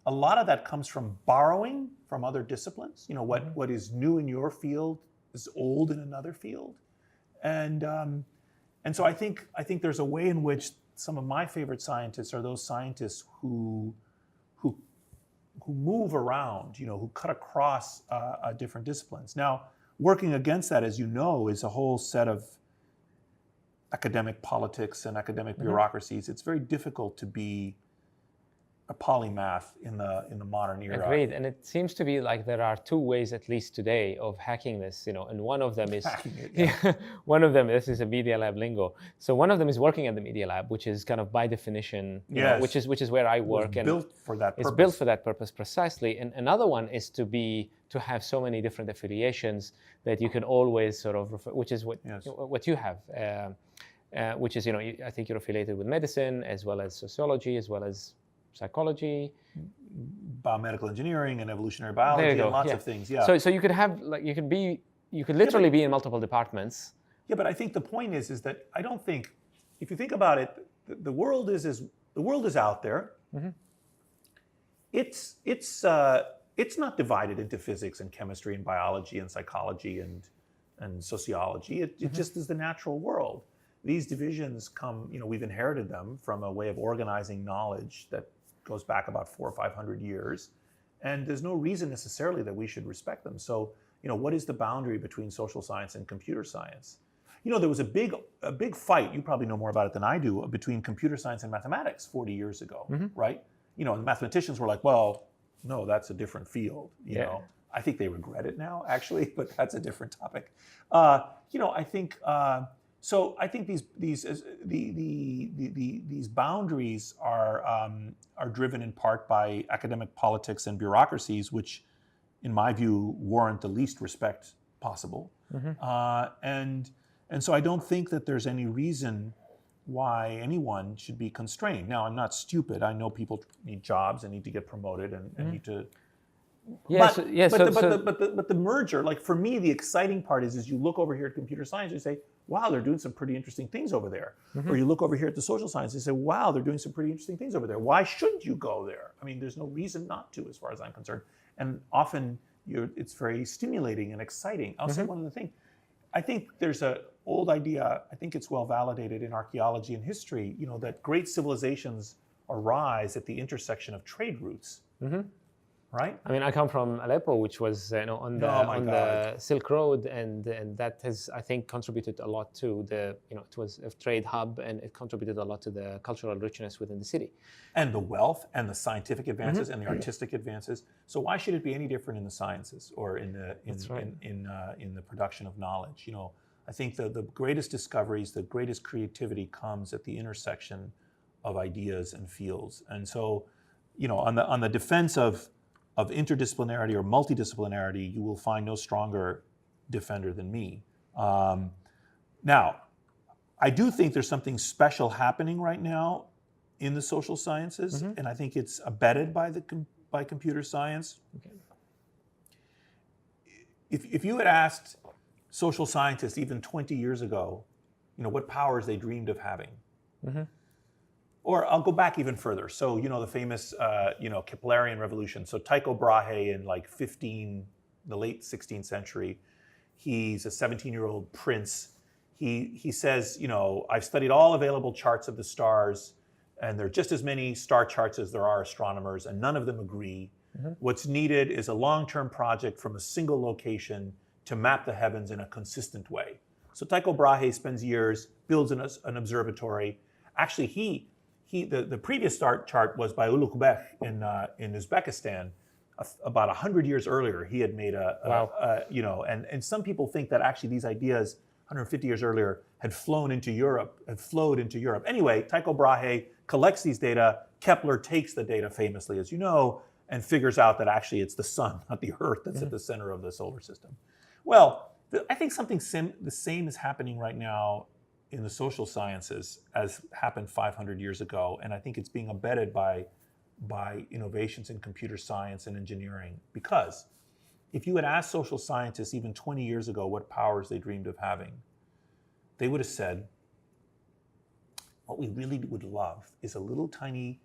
Speaker 1: a lot of that comes from borrowing from other disciplines. What is new in your field is old in another field. And so I think there's a way in which some of my favorite scientists are those scientists who move around, who cut across different disciplines. Now, working against that, as you know, is a whole set of academic politics and academic bureaucracies. It's very difficult to be a polymath in the modern era.
Speaker 2: Agreed, and it seems to be like there are two ways, at least today, of hacking this. And one of them is
Speaker 1: hacking it. Yeah.
Speaker 2: One of them. This is a Media Lab lingo. So one of them is working at the Media Lab, which is kind of by definition, which is where I work.
Speaker 1: It's built for that purpose.
Speaker 2: It's built for that purpose precisely. And another one is to have so many different affiliations that you can always sort of refer, which is what you have. Which is I think you're affiliated with medicine as well as sociology as well as psychology,
Speaker 1: biomedical engineering, and evolutionary biology, and lots of things. Yeah.
Speaker 2: So you could have you could literally be in multiple departments.
Speaker 1: Yeah, but I think the point is that I don't think, if you think about it, the world is out there. It's not divided into physics and chemistry and biology and psychology and sociology. It just is the natural world. These divisions come, we've inherited them from a way of organizing knowledge that goes back about 400 or 500 years. And there's no reason necessarily that we should respect them. So, what is the boundary between social science and computer science? There was a big fight, you probably know more about it than I do, between computer science and mathematics 40 years ago, right? The mathematicians were like, well, no, that's a different field, you know. I think they regret it now, actually, but that's a different topic. I think so. I think these boundaries are driven in part by academic politics and bureaucracies, which, in my view, warrant the least respect possible. And so I don't think that there's any reason why anyone should be constrained. Now, I'm not stupid. I know people need jobs and need to get promoted and need to. But the merger, like for me, the exciting part is you look over here at computer science and you say, wow, they're doing some pretty interesting things over there. Or you look over here at the social science and say, wow, they're doing some pretty interesting things over there. Why shouldn't you go there? I mean, there's no reason not to, as far as I'm concerned. And often it's very stimulating and exciting. I'll say one other thing. I think there's an old idea, I think it's well validated in archaeology and history, that great civilizations arise at the intersection of trade routes. Right?
Speaker 2: I mean, I come from Aleppo, which was on the Silk Road, and that has, I think, contributed a lot to the, it was a trade hub, and it contributed a lot to the cultural richness within the city. And
Speaker 1: the wealth, and the scientific advances, and the artistic advances. So why should it be any different in the sciences or in the production of knowledge? I think the greatest discoveries, the greatest creativity comes at the intersection of ideas and fields. And so, on the defense of interdisciplinarity or multidisciplinarity, you will find no stronger defender than me. Now, I do think there's something special happening right now in the social sciences, and I think it's abetted by computer science. If you had asked social scientists even 20 years ago, what powers they dreamed of having, or I'll go back even further. So, the famous, Keplerian revolution. So Tycho Brahe in the late 16th century, he's a 17-year-old prince. He says, I've studied all available charts of the stars, and there are just as many star charts as there are astronomers, and none of them agree. What's needed is a long-term project from a single location to map the heavens in a consistent way. So Tycho Brahe spends years, builds an observatory. Actually, the previous star chart was by Ulugh in Uzbekistan. About 100 years earlier, he had made and some people think that actually these ideas 150 years earlier had flowed into Europe. Anyway, Tycho Brahe collects these data. Kepler takes the data famously, as you know, and figures out that actually it's the sun, not the Earth, that's at the center of the solar system. Well, I think something the same is happening right now in the social sciences as happened 500 years ago, and I think it's being abetted by innovations in computer science and engineering. Because if you had asked social scientists even 20 years ago what powers they dreamed of having, they would have said, what we really would love is a little tiny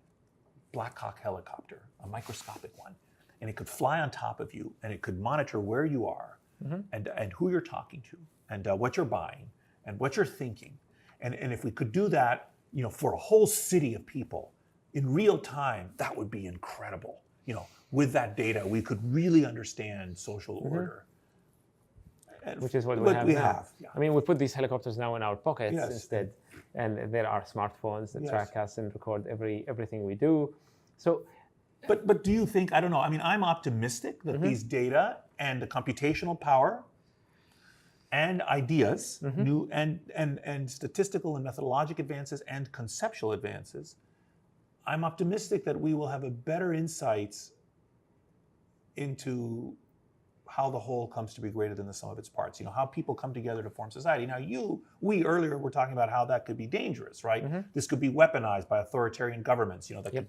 Speaker 1: Black Hawk helicopter, a microscopic one, and it could fly on top of you, and it could monitor where you are, and who you're talking to, and what you're buying, and what you're thinking. And if we could do that, for a whole city of people in real time, that would be incredible. With that data, we could really understand social order.
Speaker 2: Which is what we have. Yeah. I mean, we put these helicopters now in our pockets instead, and there are smartphones that track us and record everything we do. So,
Speaker 1: but do you think, I don't know, I mean, I'm optimistic that these data and the computational power and ideas, new and statistical and methodologic advances and conceptual advances, I'm optimistic that we will have a better insights into how the whole comes to be greater than the sum of its parts. How people come together to form society. Now, we earlier were talking about how that could be dangerous, right? This could be weaponized by authoritarian governments, that could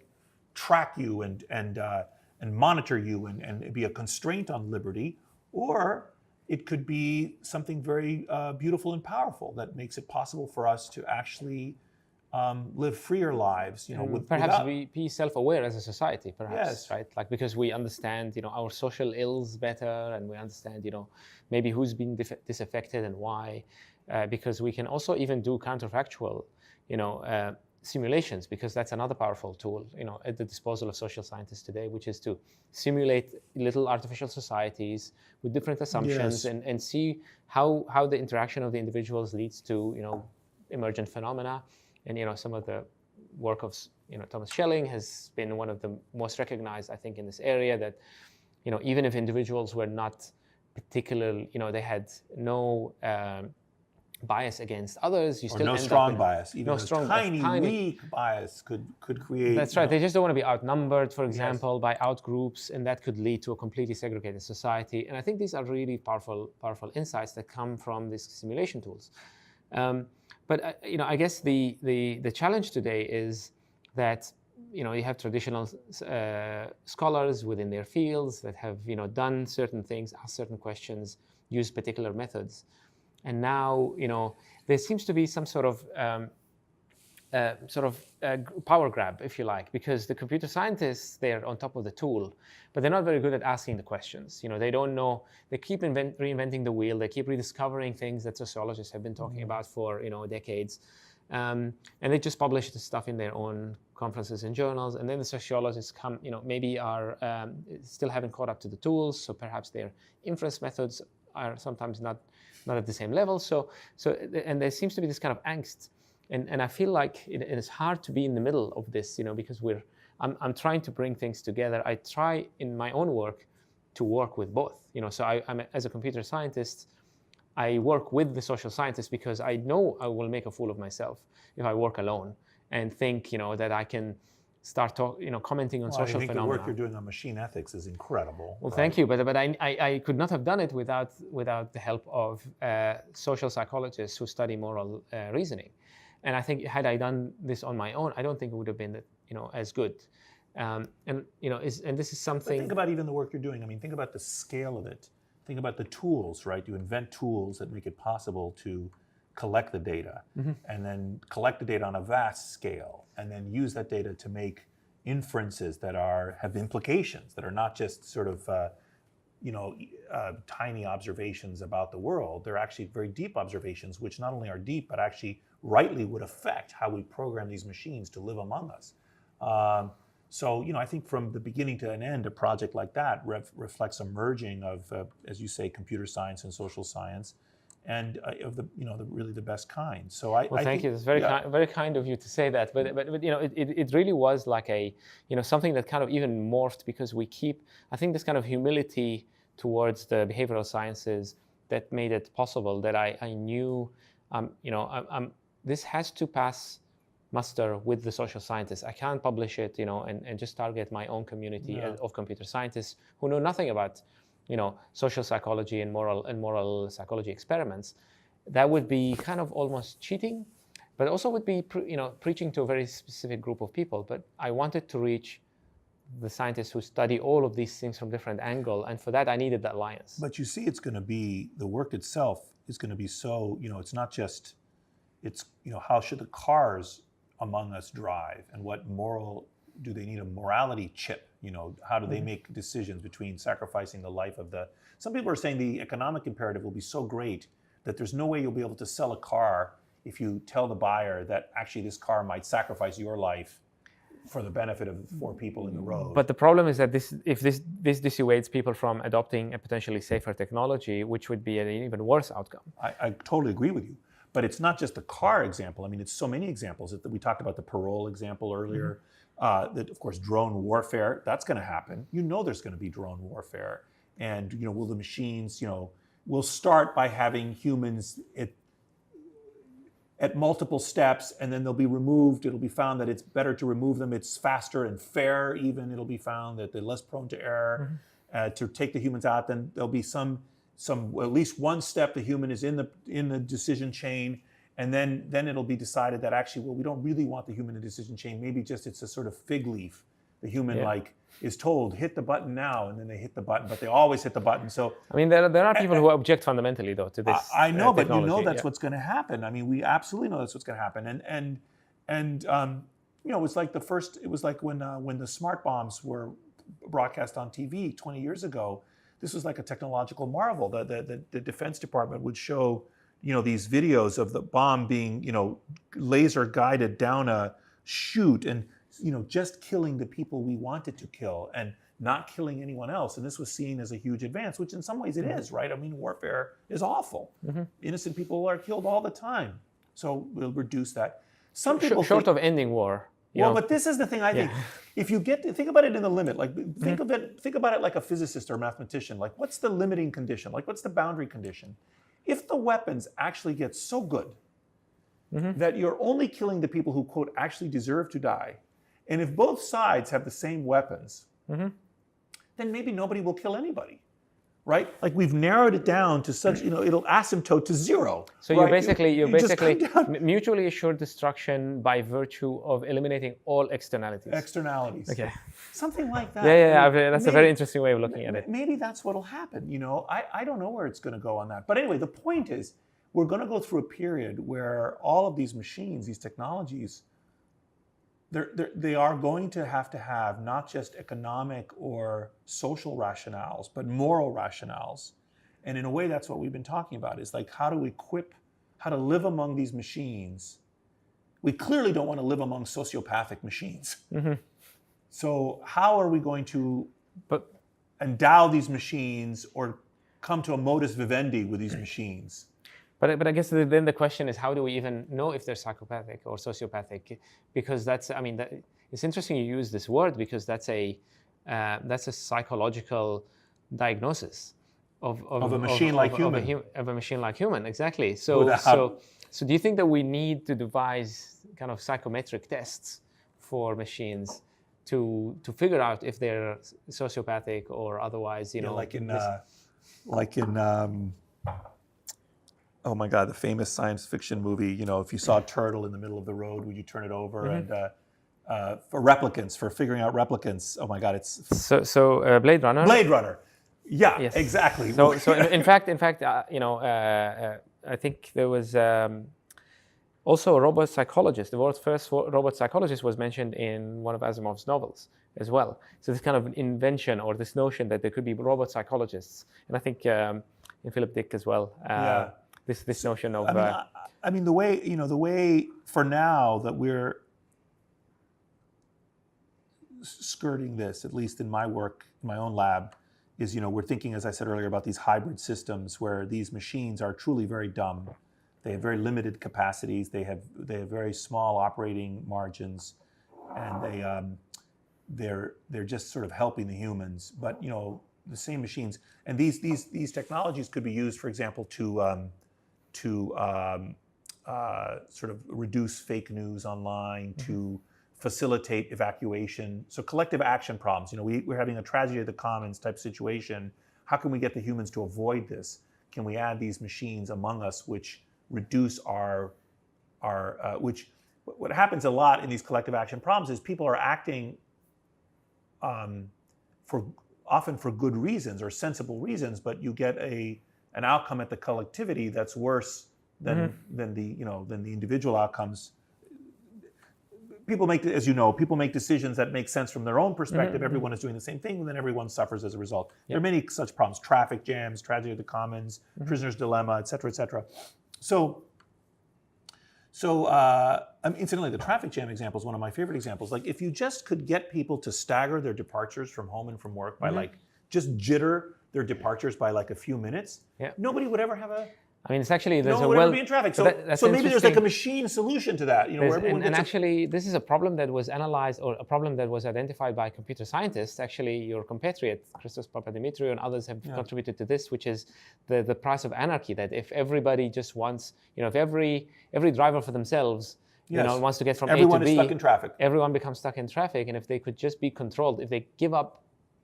Speaker 1: track you and monitor you and be a constraint on liberty, or it could be something very beautiful and powerful that makes it possible for us to actually live freer lives,
Speaker 2: perhaps be self-aware as a society, perhaps, right? Like, because we understand, our social ills better, and we understand, maybe who's being disaffected and why, because we can also even do counterfactual, simulations, because that's another powerful tool, at the disposal of social scientists today, which is to simulate little artificial societies with different assumptions,
Speaker 1: Yes.
Speaker 2: and see how the interaction of the individuals leads to, emergent phenomena. And, some of the work of, Thomas Schelling has been one of the most recognized, I think, in this area, that, even if individuals were not particularly, they had no bias against others, you
Speaker 1: Or
Speaker 2: still
Speaker 1: no
Speaker 2: end
Speaker 1: strong
Speaker 2: up in
Speaker 1: bias. Even
Speaker 2: no
Speaker 1: a
Speaker 2: strong,
Speaker 1: tiny, weak bias could create.
Speaker 2: That's right. They just don't want to be outnumbered, for
Speaker 1: Yes.
Speaker 2: example, by outgroups, and that could lead to a completely segregated society. And I think these are really powerful insights that come from these simulation tools. But I guess the challenge today is that you have traditional scholars within their fields that have done certain things, asked certain questions, used particular methods, and now there seems to be some sort of power grab, if you like, because the computer scientists, they're on top of the tool, but they're not very good at asking the questions. They don't know. They keep reinventing the wheel. They keep rediscovering things that sociologists have been talking about for decades, and they just publish the stuff in their own conferences and journals. And then the sociologists come, maybe are still haven't caught up to the tools, so perhaps their inference methods are sometimes not at the same level. So and there seems to be this kind of angst. And I feel like it is hard to be in the middle of this, because I'm trying to bring things together. I try in my own work to work with both, So I'm as a computer scientist, I work with the social scientists because I know I will make a fool of myself if I work alone and think, that I can start commenting on social
Speaker 1: I think
Speaker 2: phenomena.
Speaker 1: the work you're doing on machine ethics is incredible.
Speaker 2: Well, thank you, but I could not have done it without the help of social psychologists who study moral reasoning. And I think had I done this on my own, I don't think it would have been, as good. And this is something.
Speaker 1: But think about even the work you're doing. I mean, think about the scale of it. Think about the tools, right? You invent tools that make it possible to collect the data, and then collect the data on a vast scale, and then use that data to make inferences that have implications, that are not just sort of tiny observations about the world. They're actually very deep observations, which not only are deep, but actually rightly would affect how we program these machines to live among us. So, I think from the beginning to an end, a project like that reflects a merging of, as you say, computer science and social science, and of really the best kind. So I
Speaker 2: thank
Speaker 1: think,
Speaker 2: you. It's very kind of you to say that. But it really was like a something that kind of even morphed, because I think this kind of humility towards the behavioral sciences that made it possible, that I knew, this has to pass muster with the social scientists. I can't publish it, and just target my own community of computer scientists who know nothing about, social psychology and moral psychology experiments. That would be kind of almost cheating, but also would be, preaching to a very specific group of people. But I wanted to reach the scientists who study all of these things from different angles, and for that I needed that alliance.
Speaker 1: But you see, it's going to be, the work itself is going to be so, it's not just, it's, how should the cars among us drive, and what do they need a morality chip? How do they make decisions between sacrificing the life of some people are saying the economic imperative will be so great that there's no way you'll be able to sell a car if you tell the buyer that actually this car might sacrifice your life for the benefit of 4 people in the road.
Speaker 2: But the problem is that this dissuades people from adopting a potentially safer technology, which would be an even worse outcome.
Speaker 1: I totally agree with you. But it's not just the car example. I mean, it's so many examples. We talked about the parole example earlier. That, of course, drone warfare, that's going to happen. There's going to be drone warfare. And, will the machines, we'll start by having humans at multiple steps, and then they'll be removed. It'll be found that it's better to remove them. It's faster and fair even. It'll be found that they're less prone to error. To take the humans out, then there'll be some at least one step the human is in the decision chain, and then it'll be decided that actually, well, we don't really want the human in the decision chain. Maybe just it's a sort of fig leaf. The human is told, hit the button now, and then they hit the button, but they always hit the button. So
Speaker 2: I mean, there are people who object fundamentally, though, to this.
Speaker 1: I know, but
Speaker 2: technology.
Speaker 1: that's what's going to happen. I mean, we absolutely know that's what's going to happen. And it was like when the smart bombs were broadcast on TV 20 years ago. This was like a technological marvel. The Defense Department would show, these videos of the bomb being, laser guided down a shoot and just killing the people we wanted to kill and not killing anyone else. And this was seen as a huge advance, which in some ways it is, right? I mean, warfare is awful. Innocent people are killed all the time. So we'll reduce that. Some people
Speaker 2: short of ending war.
Speaker 1: Well, but this is the thing I think. If you get to think about it in the limit, like think about it like a physicist or a mathematician. Like, what's the limiting condition? Like, what's the boundary condition? If the weapons actually get so good that you're only killing the people who, quote, actually deserve to die, and if both sides have the same weapons, then maybe nobody will kill anybody. Right? Like we've narrowed it down to such, it'll asymptote to zero.
Speaker 2: So
Speaker 1: right?
Speaker 2: you're basically mutually assured destruction by virtue of eliminating all externalities.
Speaker 1: Externalities.
Speaker 2: Okay.
Speaker 1: Something like that.
Speaker 2: That's a very interesting way of looking at it.
Speaker 1: Maybe that's what'll happen. I don't know where it's going to go on that. But anyway, the point is, we're going to go through a period where all of these machines, these technologies, they are going to have not just economic or social rationales, but moral rationales. And in a way, that's what we've been talking about, is like how to live among these machines. We clearly don't want to live among sociopathic machines. So how are we going to endow these machines or come to a modus vivendi with these machines?
Speaker 2: But I guess then the question is, how do we even know if they're psychopathic or sociopathic? Because it's interesting you use this word, because that's a psychological diagnosis of a machine like human. Of a machine like human, exactly. So do you think that we need to devise kind of psychometric tests for machines to figure out if they're sociopathic or otherwise?
Speaker 1: Oh my God, the famous science fiction movie, if you saw a turtle in the middle of the road, would you turn it over? And for figuring out replicants, oh my God, it's...
Speaker 2: So Blade Runner?
Speaker 1: Blade Runner. Yeah,
Speaker 2: yes.
Speaker 1: Exactly.
Speaker 2: So in fact, I think there was also a robot psychologist. The world's first robot psychologist was mentioned in one of Asimov's novels as well. So this kind of invention, or this notion that there could be robot psychologists. And I think in Philip Dick as well. This notion of
Speaker 1: the way for now that we're skirting this, at least in my work, in my own lab, is we're thinking, as I said earlier, about these hybrid systems where these machines are truly very dumb. They have very limited capacities. They have very small operating margins, and they're just sort of helping the humans. But the same machines, and these technologies could be used, for example, to sort of reduce fake news online, to facilitate evacuation. So collective action problems. We're having a tragedy of the commons type situation. How can we get the humans to avoid this? Can we add these machines among us which reduce what happens a lot in these collective action problems is people are acting often for good reasons or sensible reasons, but you get an outcome at the collectivity that's worse than the individual outcomes. People make decisions that make sense from their own perspective. Everyone is doing the same thing, and then everyone suffers as a result. There are many such problems: traffic jams, tragedy of the commons, prisoner's dilemma, et cetera, et cetera. So incidentally, the traffic jam example is one of my favorite examples. Like, if you just could get people to stagger their departures from home and from work by just jitter their departures by a few minutes, nobody would ever have
Speaker 2: it's actually
Speaker 1: no one would ever be in traffic. So maybe there's a machine solution to that. Where everyone
Speaker 2: and actually, this is a problem that was analyzed, or a problem that was identified by computer scientists. Actually, your compatriot Christos Papadimitriou and others have contributed to this, which is the price of anarchy. That if everybody just wants, if every driver for themselves, wants to get from
Speaker 1: everyone
Speaker 2: A to B,
Speaker 1: is stuck in traffic.
Speaker 2: Everyone becomes stuck in traffic, and if they could just be controlled, if they give up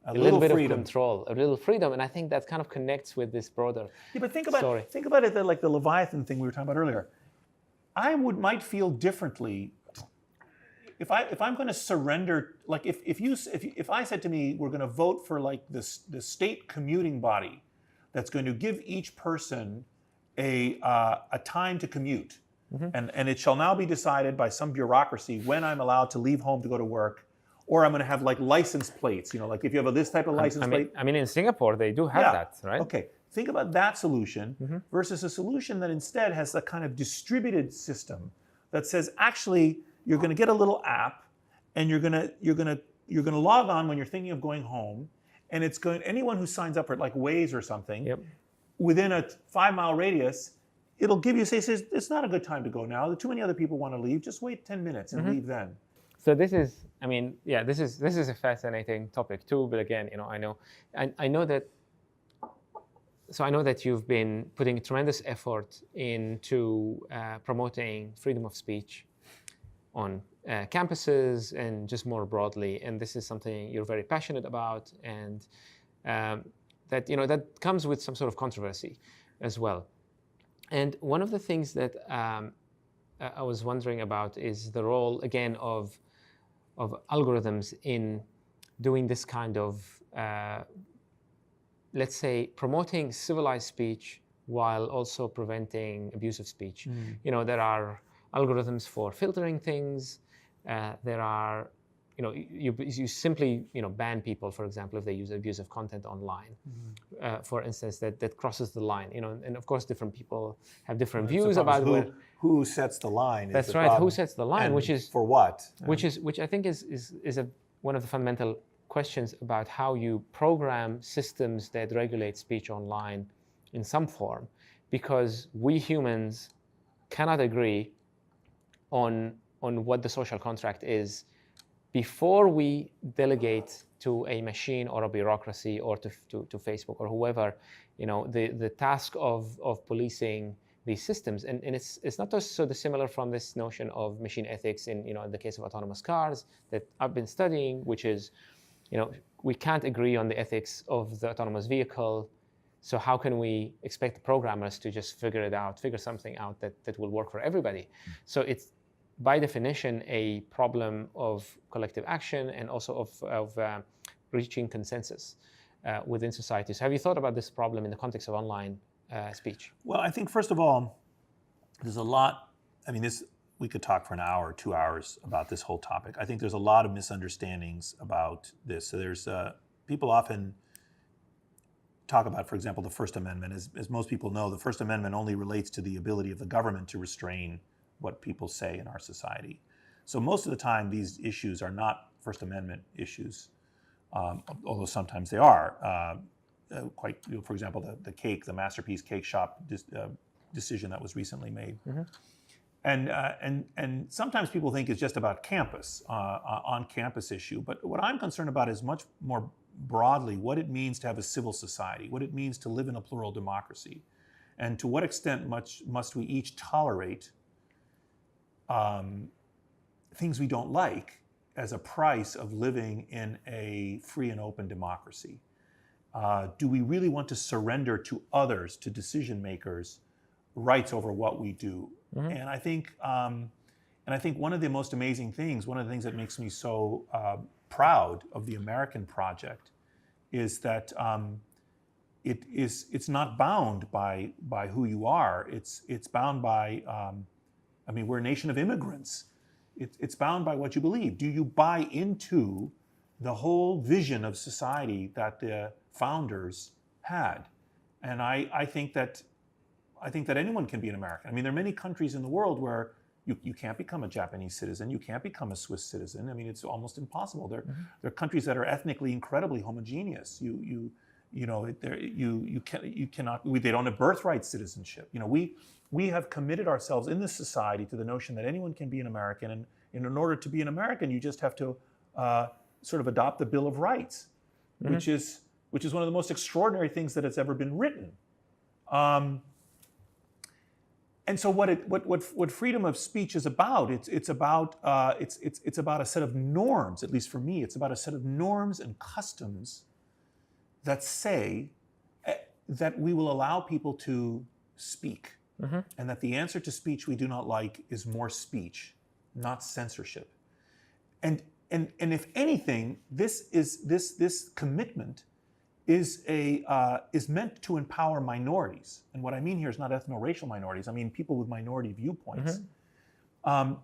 Speaker 2: a little bit of control, a little freedom, and I think that kind of connects with this broader
Speaker 1: but think
Speaker 2: story.
Speaker 1: About it like the Leviathan thing we were talking about earlier. I might feel differently if I'm going to surrender. Like if I said to me, we're going to vote for the state commuting body that's going to give each person a time to commute, and it shall now be decided by some bureaucracy when I'm allowed to leave home to go to work. Or I'm going to have license plates, if you have this type of license plate.
Speaker 2: In Singapore, they do have that, right?
Speaker 1: Okay. Think about that solution versus a solution that instead has a kind of distributed system that says, actually, you're going to get a little app, and you're going to log on when you're thinking of going home, and it's going, anyone who signs up for it, like Waze or something,
Speaker 2: Yep.
Speaker 1: within a 5-mile radius, it'll give you, says it's not a good time to go now. Too many other people want to leave. Just wait 10 minutes and leave then.
Speaker 2: So this is, I mean, yeah, this is a fascinating topic too. But again, I know that. So I know that you've been putting tremendous effort into promoting freedom of speech on campuses and just more broadly. And this is something you're very passionate about, and that comes with some sort of controversy as well. And one of the things that I was wondering about is the role again of algorithms in doing this kind of let's say, promoting civilized speech while also preventing abusive speech. There are algorithms for filtering things. There are, you simply, ban people, for example, if they use abusive content online, for instance, that crosses the line. And of course, different people have different views about
Speaker 1: who sets the line.
Speaker 2: That's right. Who sets the line,
Speaker 1: and
Speaker 2: which is
Speaker 1: for what?
Speaker 2: Which I think is one of the fundamental questions about how you program systems that regulate speech online in some form, because we humans cannot agree on what the social contract is before we delegate to a machine or a bureaucracy or to Facebook or whoever, the task of policing these systems. And it's not so dissimilar from this notion of machine ethics in the case of autonomous cars that I've been studying, which is, we can't agree on the ethics of the autonomous vehicle. So how can we expect the programmers to just figure something out that will work for everybody? So it's by definition a problem of collective action and also of reaching consensus within society. So have you thought about this problem in the context of online speech?
Speaker 1: Well, I think first of all, there's a lot. I mean, we could talk for an hour, 2 hours about this whole topic. I think there's a lot of misunderstandings about this. So there's people often talk about, for example, the First Amendment. As most people know, the First Amendment only relates to the ability of the government to restrain what people say in our society. So most of the time, these issues are not First Amendment issues, although sometimes they are. For example, the Masterpiece Cake Shop decision that was recently made. And sometimes people think it's just about campus, on-campus issue. But what I'm concerned about is much more broadly what it means to have a civil society, what it means to live in a plural democracy, and to what extent must we each tolerate things we don't like as a price of living in a free and open democracy. Do we really want to surrender to others, to decision makers, rights over what we do? And I think one of the most amazing things, one of the things that makes me so proud of the American project, is that it's not bound by who you are. It's bound by we're a nation of immigrants. It's bound by what you believe. Do you buy into the whole vision of society that the founders had? And I think that anyone can be an American. I mean, there are many countries in the world where you can't become a Japanese citizen, you can't become a Swiss citizen. I mean, it's almost impossible. There are countries that are ethnically incredibly homogeneous. You cannot. They don't have birthright citizenship. We have committed ourselves in this society to the notion that anyone can be an American, and in order to be an American, you just have to sort of adopt the Bill of Rights, which is one of the most extraordinary things that has ever been written. And so what freedom of speech is about, it's about a set of norms. At least for me, it's about a set of norms and customs that say that we will allow people to speak, and that the answer to speech we do not like is more speech, not censorship. And if anything, this commitment is meant to empower minorities. And what I mean here is not ethno-racial minorities. I mean people with minority viewpoints.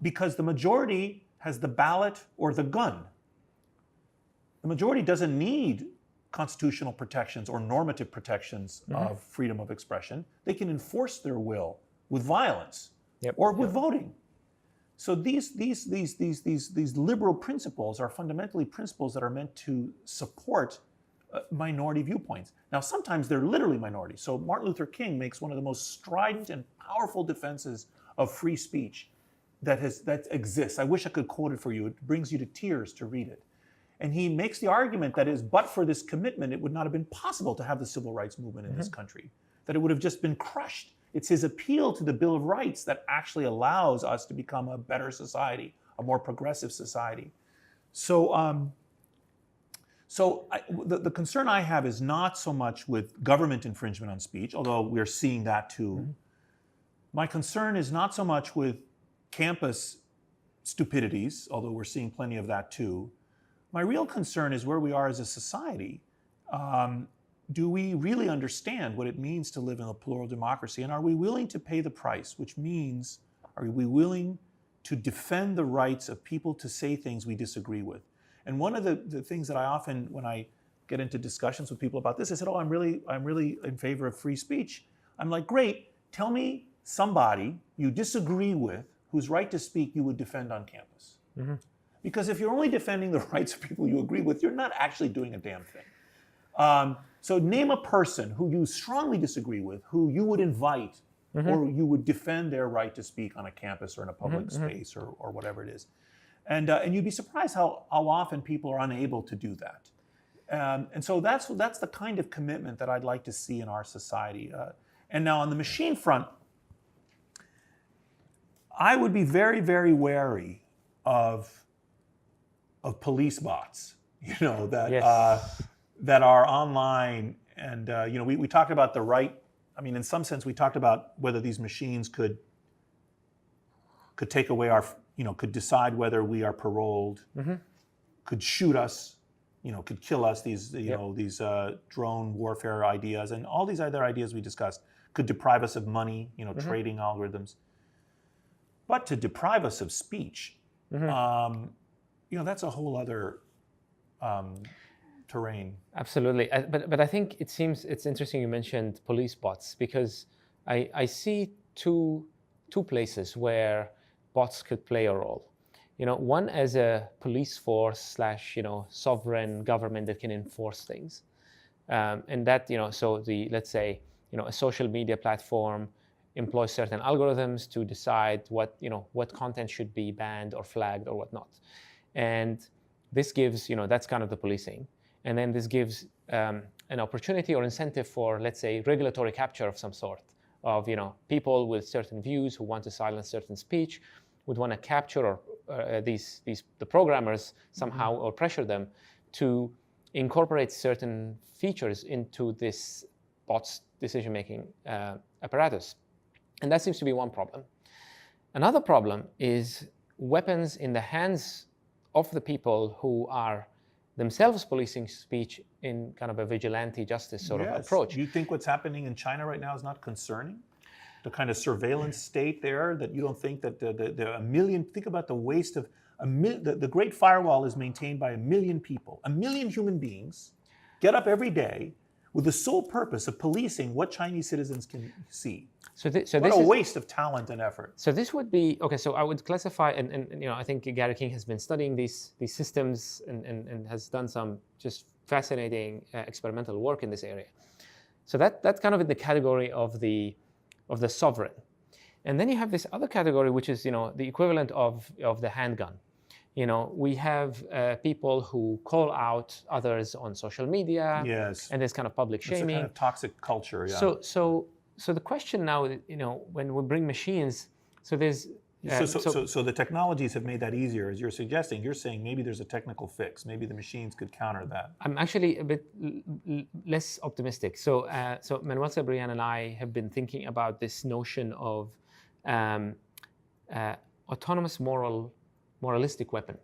Speaker 1: Because the majority has the ballot or the gun. The majority doesn't need constitutional protections or normative protections of freedom of expression. They can enforce their will with violence or with voting. So these liberal principles are fundamentally principles that are meant to support minority viewpoints. Now, sometimes they're literally minorities. So Martin Luther King makes one of the most strident and powerful defenses of free speech that exists. I wish I could quote it for you. It brings you to tears to read it. And he makes the argument that but for this commitment, it would not have been possible to have the civil rights movement in this country, that it would have just been crushed. It's his appeal to the Bill of Rights that actually allows us to become a better society, a more progressive society. So, the concern I have is not so much with government infringement on speech, although we're seeing that too. My concern is not so much with campus stupidities, although we're seeing plenty of that too. My real concern is where we are as a society. Do we really understand what it means to live in a plural democracy? And are we willing to pay the price? Which means, are we willing to defend the rights of people to say things we disagree with? And one of the things that I often, when I get into discussions with people about this, I said, I'm really in favor of free speech. I'm like, great, tell me somebody you disagree with whose right to speak you would defend on campus. Because if you're only defending the rights of people you agree with, you're not actually doing a damn thing. So name a person who you strongly disagree with, who you would invite, or you would defend their right to speak on a campus or in a public space or whatever it is. And you'd be surprised how often people are unable to do that. And so that's the kind of commitment that I'd like to see in our society. And now on the machine front, I would be very, very wary of police bots, that are online. And we talked about the right. I mean, in some sense, we talked about whether these machines could take away our, could decide whether we are paroled, could shoot us, could kill us. These these drone warfare ideas and all these other ideas we discussed could deprive us of money, trading algorithms. But to deprive us of speech, that's a whole other terrain.
Speaker 2: Absolutely, but I think it's interesting you mentioned police bots, because I see two places where bots could play a role. One as a police force / sovereign government that can enforce things, and that so let's say a social media platform employs certain algorithms to decide what content should be banned or flagged or whatnot. And this gives, that's kind of the policing. And then this gives an opportunity or incentive for, let's say, regulatory capture of some sort of, people with certain views who want to silence certain speech would want to capture or the programmers somehow or pressure them to incorporate certain features into this bot's decision-making apparatus. And that seems to be one problem. Another problem is weapons in the hands of the people who are themselves policing speech in kind of a vigilante justice sort of approach.
Speaker 1: Do you think what's happening in China right now is not concerning? The kind of surveillance state there, that you don't think that the 1 million, think about the waste of, the Great Firewall is maintained by 1 million people. 1 million human beings get up every day with the sole purpose of policing what Chinese citizens can see. What a waste of talent and effort.
Speaker 2: So this would be, okay, so I would classify, and I think Gary King has been studying these systems and has done some just fascinating experimental work in this area. So that's kind of in the category of the sovereign. And then you have this other category, which is, the equivalent of the handgun. We have people who call out others on social media.
Speaker 1: Yes.
Speaker 2: And there's kind of public shaming.
Speaker 1: It's a kind of toxic culture, yeah.
Speaker 2: So the question now, when we bring machines, so there's...
Speaker 1: So the technologies have made that easier, as you're suggesting. You're saying maybe there's a technical fix. Maybe the machines could counter that.
Speaker 2: I'm actually a bit less optimistic. So Manuel Cebrian and I have been thinking about this notion of autonomous moralistic weapon.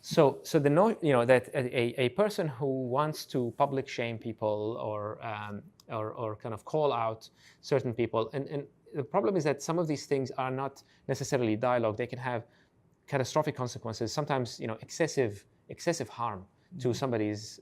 Speaker 2: So that a person who wants to public shame people or kind of call out certain people, and the problem is that some of these things are not necessarily dialogue. They can have catastrophic consequences, sometimes excessive harm to somebody's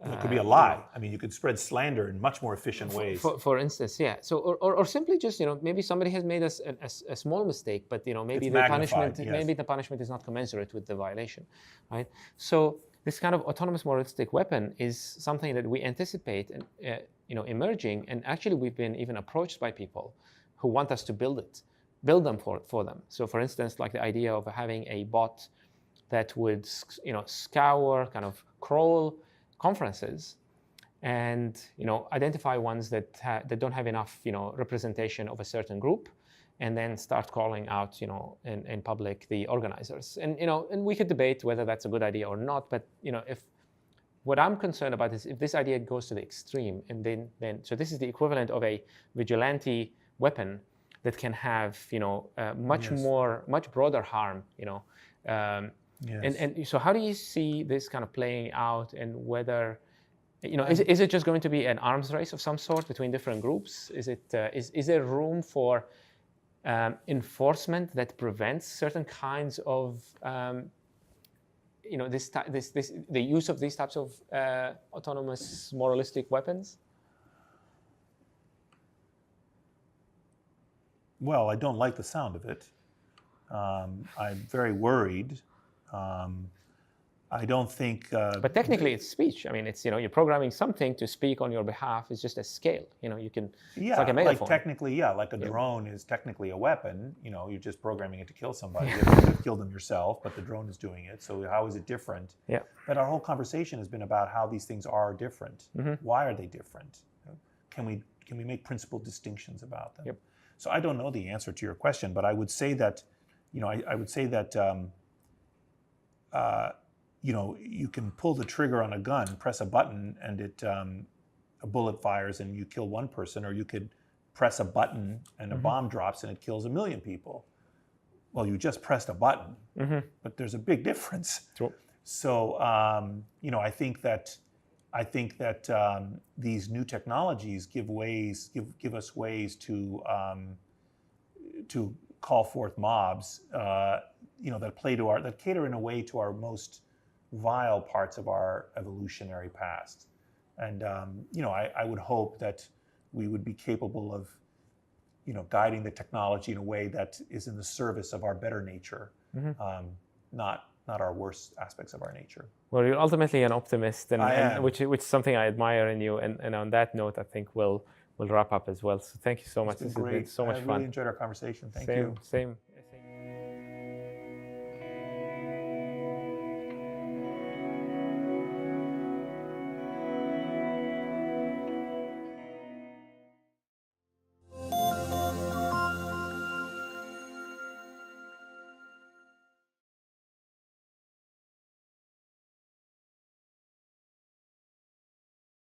Speaker 1: It could be a lie. I mean, you could spread slander in much more efficient ways.
Speaker 2: For instance, yeah. So, or simply just, maybe somebody has made a small mistake, but maybe
Speaker 1: It's
Speaker 2: the
Speaker 1: magnified,
Speaker 2: punishment,
Speaker 1: yes.
Speaker 2: maybe the punishment is not commensurate with the violation, right? So this kind of autonomous moralistic weapon is something that we anticipate and emerging, and actually we've been even approached by people who want us to build them for them. So, for instance, like the idea of having a bot that would scour, kind of crawl conferences and identify ones that don't have enough representation of a certain group, and then start calling out in public the organizers. And and we could debate whether that's a good idea or not, but if what I'm concerned about is if this idea goes to the extreme, and then so this is the equivalent of a vigilante weapon that can have much broader harm.
Speaker 1: Yes.
Speaker 2: And so how do you see this kind of playing out, and whether is it just going to be an arms race of some sort between different groups? Is there room for enforcement that prevents certain kinds of the use of these types of autonomous moralistic weapons?
Speaker 1: Well, I don't like the sound of it. I'm very worried. I don't think.
Speaker 2: But technically, it's speech. I mean, it's you're programming something to speak on your behalf. It's just a scale. You can.
Speaker 1: Yeah,
Speaker 2: it's like a megaphone.
Speaker 1: like technically, yeah, like a drone is technically a weapon. You're just programming it to kill somebody. You have to kill them yourself, but the drone is doing it. So how is it different?
Speaker 2: Yeah.
Speaker 1: But our whole conversation has been about how these things are different.
Speaker 2: Mm-hmm.
Speaker 1: Why are they different? Can we make principled distinctions about them?
Speaker 2: Yep.
Speaker 1: So I don't know the answer to your question, but I would say that, I would say that. You can pull the trigger on a gun, press a button, and a bullet fires and you kill one person, or you could press a button and a bomb drops and it kills 1 million people. Well, you just pressed a button, but there's a big difference.
Speaker 2: Sure.
Speaker 1: So, I think that these new technologies give us ways to call forth mobs, that cater in a way to our most vile parts of our evolutionary past. And I would hope that we would be capable of guiding the technology in a way that is in the service of our better nature, not our worst aspects of our nature.
Speaker 2: Well, you're ultimately an optimist, and which is something I admire in you. And on that note, I think we'll wrap up as well. So thank you so much.
Speaker 1: It's been great.
Speaker 2: It's been so much fun.
Speaker 1: I really enjoyed our conversation. Thank you.
Speaker 2: Same.